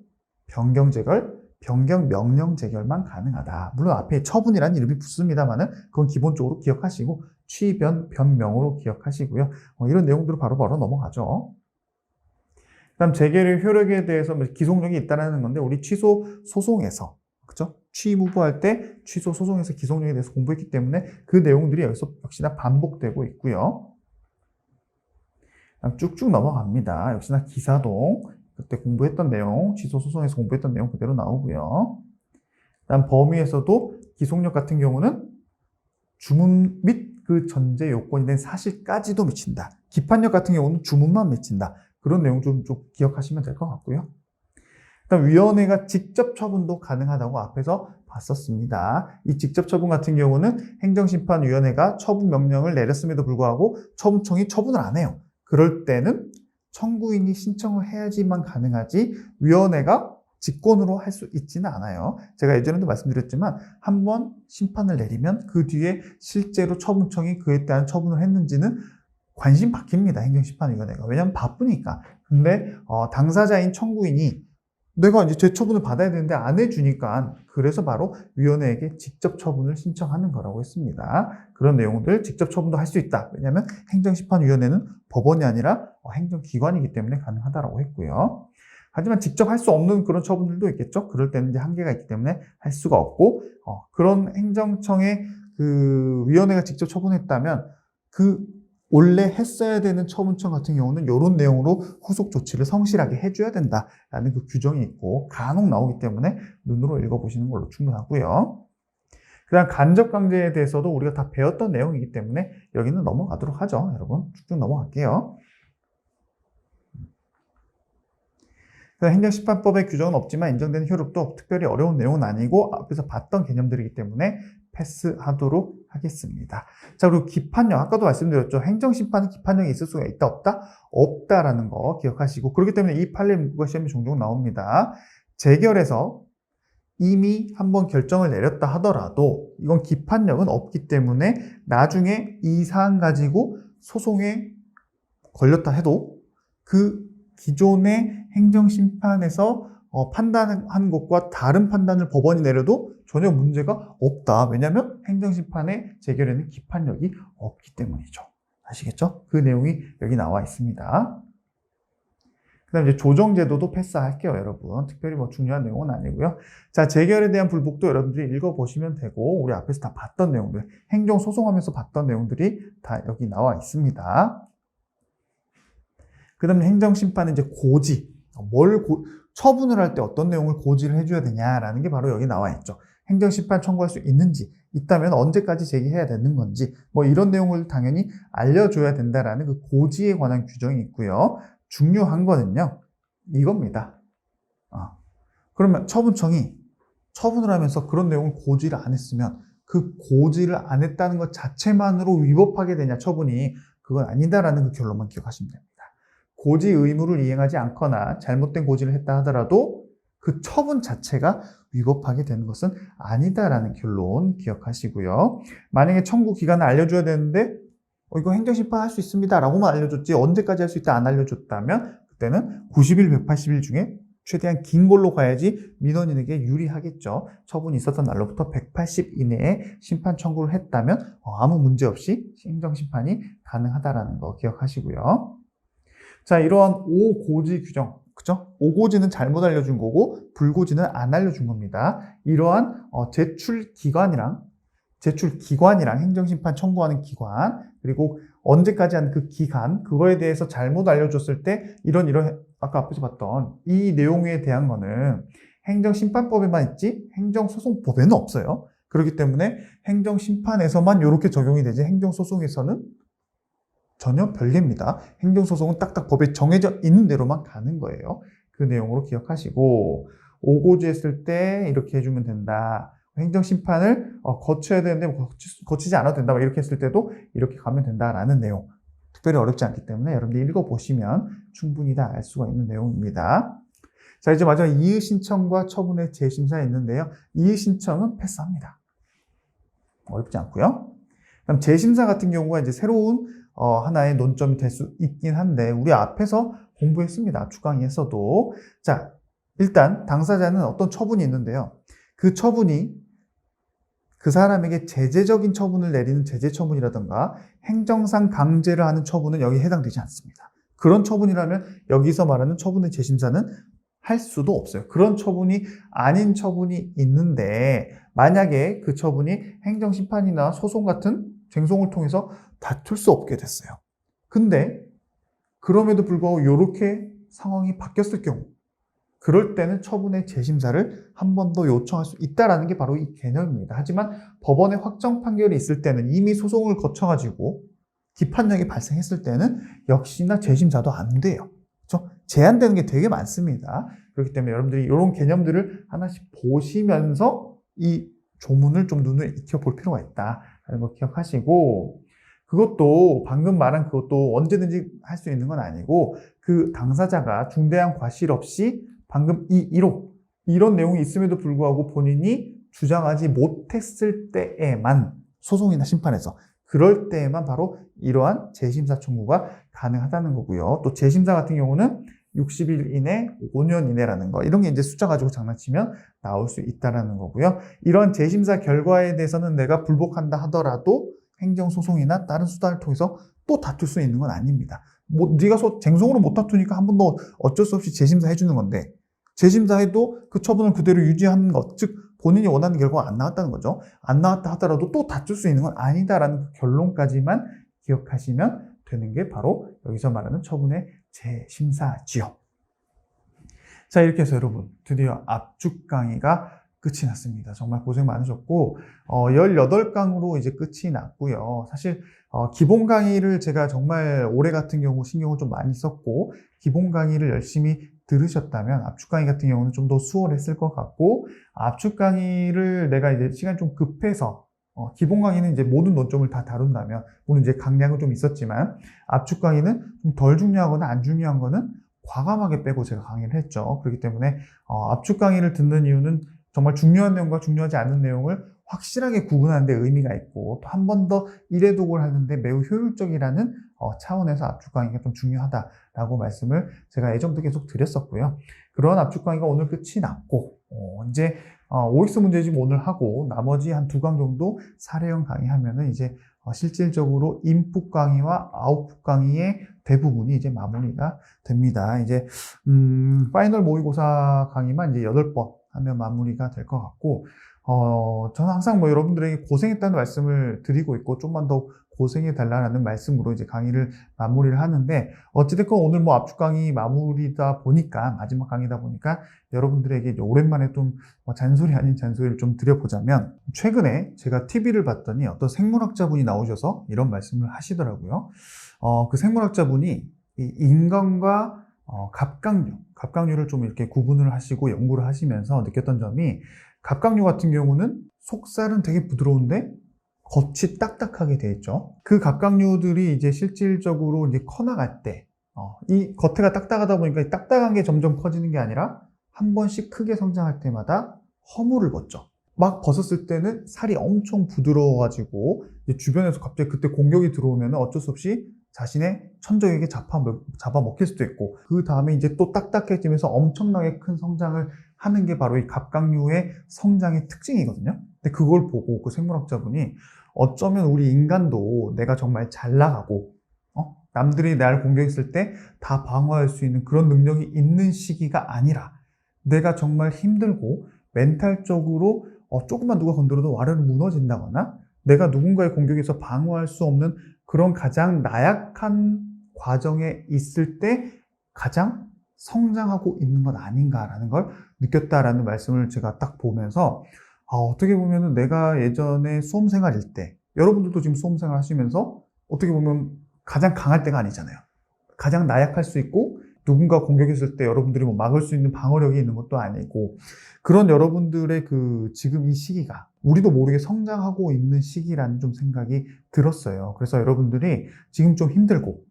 변경 재결, 변경 명령 재결만 가능하다. 물론 앞에 처분이라는 이름이 붙습니다만은 그건 기본적으로 기억하시고 변명으로 기억하시고요. 이런 내용들을 바로바로 넘어가죠. 그다음 재결의 효력에 대해서 기속력이 있다는 건데 우리 취소 소송에서 그죠? 취무부할 때 취소 소송에서 기속력에 대해서 공부했기 때문에 그 내용들이 여기서 역시나 반복되고 있고요. 쭉쭉 넘어갑니다. 역시나 기사동 그때 공부했던 내용, 취소 소송에서 공부했던 내용 그대로 나오고요. 다음 범위에서도 기속력 같은 경우는 주문 및 그 전제 요건이 된 사실까지도 미친다. 기판력 같은 경우는 주문만 미친다. 그런 내용 좀 기억하시면 될 것 같고요. 그다음 위원회가 직접 처분도 가능하다고 앞에서 봤었습니다. 이 직접 처분 같은 경우는 행정심판위원회가 처분 명령을 내렸음에도 불구하고 처분청이 처분을 안 해요. 그럴 때는 청구인이 신청을 해야지만 가능하지 위원회가 직권으로 할 수 있지는 않아요. 제가 예전에도 말씀드렸지만 한번 심판을 내리면 그 뒤에 실제로 처분청이 그에 대한 처분을 했는지는 관심 바뀝니다. 행정심판위원회가. 왜냐하면 바쁘니까. 근데 당사자인 청구인이 내가 이제 재처분을 받아야 되는데 안 해주니까 그래서 바로 위원회에게 직접 처분을 신청하는 거라고 했습니다. 그런 내용들 직접 처분도 할 수 있다. 왜냐하면 행정심판위원회는 법원이 아니라 행정기관이기 때문에 가능하다고 했고요. 하지만 직접 할 수 없는 그런 처분들도 있겠죠. 그럴 때는 이제 한계가 있기 때문에 할 수가 없고 그런 행정청의 그 위원회가 직접 처분했다면 그 원래 했어야 되는 처분청 같은 경우는 이런 내용으로 후속 조치를 성실하게 해줘야 된다라는 그 규정이 있고 간혹 나오기 때문에 눈으로 읽어보시는 걸로 충분하고요. 그다음 간접강제에 대해서도 우리가 다 배웠던 내용이기 때문에 여기는 넘어가도록 하죠. 여러분 쭉쭉 넘어갈게요. 행정심판법의 규정은 없지만 인정되는 효력도 특별히 어려운 내용은 아니고 앞에서 봤던 개념들이기 때문에 패스하도록 하겠습니다. 자, 그리고 기판령, 아까도 말씀드렸죠. 행정심판은 기판령이 있을 수가 있다, 없다? 없다라는 거 기억하시고, 그렇기 때문에 이 판례 문구가 시험에 종종 나옵니다. 재결에서 이미 한번 결정을 내렸다 하더라도 이건 기판력은 없기 때문에 나중에 이 사안 가지고 소송에 걸렸다 해도 그 기존의 행정심판에서 판단한 것과 다른 판단을 법원이 내려도 전혀 문제가 없다. 왜냐하면 행정심판의 재결에는 기판력이 없기 때문이죠. 아시겠죠? 그 내용이 여기 나와 있습니다. 그 다음에 이제 조정제도도 패스할게요, 여러분. 특별히 뭐 중요한 내용은 아니고요. 자, 재결에 대한 불복도 여러분들이 읽어보시면 되고, 우리 앞에서 다 봤던 내용들, 행정소송하면서 봤던 내용들이 다 여기 나와 있습니다. 그 다음에 행정심판은 이제 고지, 처분을 할 때 어떤 내용을 고지를 해줘야 되냐라는 게 바로 여기 나와 있죠. 행정심판 청구할 수 있는지, 있다면 언제까지 제기해야 되는 건지, 뭐 이런 내용을 당연히 알려줘야 된다라는 그 고지에 관한 규정이 있고요. 중요한 거는요, 이겁니다. 그러면 처분청이 처분을 하면서 그런 내용을 고지를 안 했으면 그 고지를 안 했다는 것 자체만으로 위법하게 되냐, 처분이. 그건 아니다라는 그 결론만 기억하시면 됩니다. 고지 의무를 이행하지 않거나 잘못된 고지를 했다 하더라도 그 처분 자체가 위법하게 되는 것은 아니다라는 결론 기억하시고요. 만약에 청구 기간을 알려줘야 되는데 이거 행정심판 할 수 있습니다 라고만 알려줬지 언제까지 할 수 있다 안 알려줬다면 그때는 90일, 180일 중에 최대한 긴 걸로 가야지 민원인에게 유리하겠죠. 처분이 있었던 날로부터 180 이내에 심판 청구를 했다면 아무 문제 없이 행정심판이 가능하다라는 거 기억하시고요. 자, 이러한 5고지 규정, 그죠? 5고지는 잘못 알려준 거고 불고지는 안 알려준 겁니다. 이러한 제출 기관이랑 행정심판 청구하는 기관, 그리고 언제까지 하는 그 기간, 그거에 대해서 잘못 알려줬을 때 이런 아까 앞에서 봤던 이 내용에 대한 거는 행정심판법에만 있지 행정소송법에는 없어요. 그렇기 때문에 행정심판에서만 이렇게 적용이 되지 행정소송에서는 전혀 별개입니다. 행정소송은 딱딱 법에 정해져 있는 대로만 가는 거예요. 그 내용으로 기억하시고 5고지 했을 때 이렇게 해주면 된다. 행정심판을 거쳐야 되는데 거치지 않아도 된다. 이렇게 했을 때도 이렇게 가면 된다라는 내용. 특별히 어렵지 않기 때문에 여러분들이 읽어보시면 충분히 다 알 수가 있는 내용입니다. 자, 이제 마지막 이의신청과 처분의 재심사에 있는데요. 이의신청은 패스합니다. 어렵지 않고요. 그다음 재심사 같은 경우가 이제 새로운 하나의 논점이 될 수 있긴 한데 우리 앞에서 공부했습니다. 주강의에서도. 자, 일단 당사자는 어떤 처분이 있는데요. 그 처분이 그 사람에게 제재적인 처분을 내리는 제재처분이라든가 행정상 강제를 하는 처분은 여기에 해당되지 않습니다. 그런 처분이라면 여기서 말하는 처분의 재심사는 할 수도 없어요. 그런 처분이 아닌 처분이 있는데 만약에 그 처분이 행정심판이나 소송 같은 쟁송을 통해서 다툴 수 없게 됐어요. 근데 그럼에도 불구하고 이렇게 상황이 바뀌었을 경우 그럴 때는 처분의 재심사를 한 번 더 요청할 수 있다는 게 바로 이 개념입니다. 하지만 법원의 확정 판결이 있을 때는 이미 소송을 거쳐가지고 기판력이 발생했을 때는 역시나 재심사도 안 돼요. 그렇죠? 제한되는 게 되게 많습니다. 그렇기 때문에 여러분들이 이런 개념들을 하나씩 보시면서 이 조문을 좀 눈을 익혀볼 필요가 있다는 거 기억하시고 그것도 방금 말한 그것도 언제든지 할 수 있는 건 아니고 그 당사자가 중대한 과실 없이 방금 이 1호 이런 내용이 있음에도 불구하고 본인이 주장하지 못했을 때에만 소송이나 심판에서 그럴 때에만 바로 이러한 재심사 청구가 가능하다는 거고요. 또 재심사 같은 경우는 60일 이내, 5년 이내라는 거 이런 게 이제 숫자 가지고 장난치면 나올 수 있다라는 거고요. 이런 재심사 결과에 대해서는 내가 불복한다 하더라도 행정소송이나 다른 수단을 통해서 또 다툴 수 있는 건 아닙니다. 네가 쟁송으로 못 다투니까 한 번 더 어쩔 수 없이 재심사 해주는 건데 재심사해도 그 처분을 그대로 유지하는 것, 즉 본인이 원하는 결과가 안 나왔다는 거죠. 안 나왔다 하더라도 또 다툴 수 있는 건 아니다라는 그 결론까지만 기억하시면 되는 게 바로 여기서 말하는 처분의 재심사지요. 자, 이렇게 해서 여러분 드디어 압축 강의가 끝이 났습니다. 정말 고생 많으셨고, 18강으로 이제 끝이 났고요. 사실, 기본 강의를 제가 정말 올해 같은 경우 신경을 좀 많이 썼고, 기본 강의를 열심히 들으셨다면 압축 강의 같은 경우는 좀 더 수월했을 것 같고, 압축 강의를 내가 이제 시간이 좀 급해서 기본 강의는 이제 모든 논점을 다 다룬다면, 물론 이제 강량은 좀 있었지만, 압축 강의는 좀 덜 중요하거나 안 중요한 거는 과감하게 빼고 제가 강의를 했죠. 그렇기 때문에, 압축 강의를 듣는 이유는 정말 중요한 내용과 중요하지 않은 내용을 확실하게 구분하는 데 의미가 있고, 또 한 번 더 이래독을 하는데 매우 효율적이라는 차원에서 압축 강의가 좀 중요하다라고 말씀을 제가 예전부터 계속 드렸었고요. 그런 압축 강의가 오늘 끝이 났고, 이제 OX 문제집 오늘 하고 나머지 한 2강 정도 사례형 강의하면은 이제 실질적으로 인풋 강의와 아웃풋 강의의 대부분이 이제 마무리가 됩니다. 이제 파이널 모의고사 강의만 이제 8번 하면 마무리가 될 것 같고, 저는 항상 뭐 여러분들에게 고생했다는 말씀을 드리고 있고, 좀만 더 고생해 달라는 말씀으로 이제 강의를 마무리를 하는데, 어찌됐건 오늘 뭐 압축 강의 마무리다 보니까, 마지막 강의다 보니까, 여러분들에게 이제 오랜만에 좀 잔소리 아닌 잔소리를 좀 드려보자면, 최근에 제가 TV를 봤더니 어떤 생물학자분이 나오셔서 이런 말씀을 하시더라고요. 그 생물학자분이 이 인간과 갑각류를 좀 이렇게 구분을 하시고 연구를 하시면서 느꼈던 점이, 갑각류 같은 경우는 속살은 되게 부드러운데 겉이 딱딱하게 돼 있죠. 그 갑각류들이 이제 실질적으로 이제 커나갈 때, 이 겉에가 딱딱하다 보니까 이 딱딱한 게 점점 커지는 게 아니라 한 번씩 크게 성장할 때마다 허물을 벗죠. 막 벗었을 때는 살이 엄청 부드러워가지고 이제 주변에서 갑자기 그때 공격이 들어오면 어쩔 수 없이 자신의 천적에게 잡아먹힐 수도 있고, 그 다음에 이제 또 딱딱해지면서 엄청나게 큰 성장을 하는 게 바로 이 갑각류의 성장의 특징이거든요. 근데 그걸 보고 그 생물학자분이 어쩌면 우리 인간도 내가 정말 잘 나가고, 남들이 나를 공격했을 때 다 방어할 수 있는 그런 능력이 있는 시기가 아니라, 내가 정말 힘들고 멘탈적으로 조금만 누가 건드려도 와르르 무너진다거나, 내가 누군가의 공격에서 방어할 수 없는 그런 가장 나약한 과정에 있을 때 가장 성장하고 있는 것 아닌가라는 걸 느꼈다라는 말씀을 제가 딱 보면서, 어떻게 보면은 내가 예전에 수험생활일 때, 여러분들도 지금 수험생활 하시면서 어떻게 보면 가장 강할 때가 아니잖아요. 가장 나약할 수 있고, 누군가 공격했을 때 여러분들이 뭐 막을 수 있는 방어력이 있는 것도 아니고, 그런 여러분들의 그 지금 이 시기가 우리도 모르게 성장하고 있는 시기라는 좀 생각이 들었어요. 그래서 여러분들이 지금 좀 힘들고,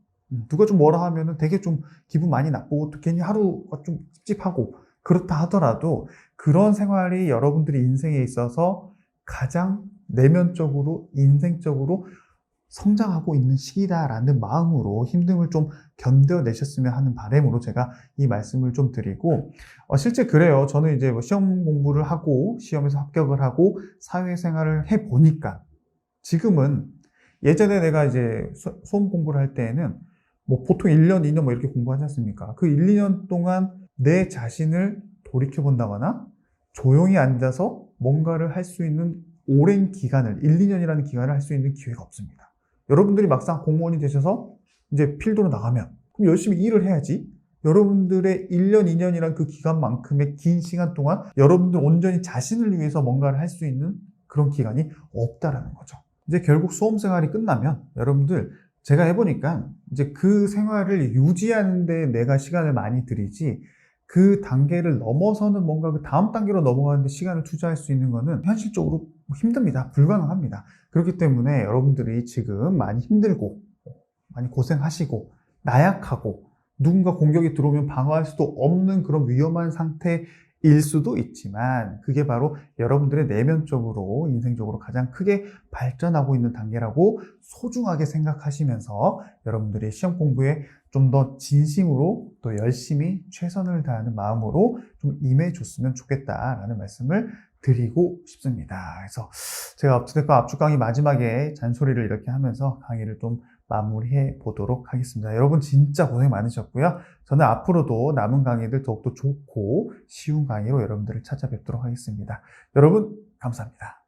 누가 좀 뭐라 하면은 되게 좀 기분 많이 나쁘고, 또 괜히 하루가 좀 찝찝하고, 그렇다 하더라도 그런 생활이 여러분들이 인생에 있어서 가장 내면적으로, 인생적으로 성장하고 있는 시기다라는 마음으로 힘듦을 좀 견뎌내셨으면 하는 바람으로 제가 이 말씀을 좀 드리고, 실제 그래요. 저는 이제 뭐 시험 공부를 하고 시험에서 합격을 하고 사회생활을 해보니까, 지금은 예전에 내가 이제 수험 공부를 할 때에는 뭐 보통 1년, 2년 뭐 이렇게 공부하지 않습니까? 그 1, 2년 동안 내 자신을 돌이켜본다거나 조용히 앉아서 뭔가를 할 수 있는 오랜 기간을, 1, 2년이라는 기간을 할 수 있는 기회가 없습니다. 여러분들이 막상 공무원이 되셔서 이제 필드로 나가면 그럼 열심히 일을 해야지, 여러분들의 1년, 2년이란 그 기간만큼의 긴 시간 동안 여러분들 온전히 자신을 위해서 뭔가를 할 수 있는 그런 기간이 없다라는 거죠. 이제 결국 수험 생활이 끝나면 여러분들, 제가 해보니까 이제 그 생활을 유지하는 데 내가 시간을 많이 들이지, 그 단계를 넘어서는 뭔가 그 다음 단계로 넘어가는데 시간을 투자할 수 있는 거는 현실적으로 힘듭니다. 불가능합니다. 그렇기 때문에 여러분들이 지금 많이 힘들고 많이 고생하시고 나약하고 누군가 공격이 들어오면 방어할 수도 없는 그런 위험한 상태일 수도 있지만, 그게 바로 여러분들의 내면적으로, 인생적으로 가장 크게 발전하고 있는 단계라고 소중하게 생각하시면서 여러분들이 시험 공부에 좀 더 진심으로 또 열심히 최선을 다하는 마음으로 좀 임해줬으면 좋겠다라는 말씀을 드리고 싶습니다. 그래서 제가 어쨌든 압축 강의 마지막에 잔소리를 이렇게 하면서 강의를 좀 마무리해 보도록 하겠습니다. 여러분 진짜 고생 많으셨고요. 저는 앞으로도 남은 강의들 더욱더 좋고 쉬운 강의로 여러분들을 찾아뵙도록 하겠습니다. 여러분 감사합니다.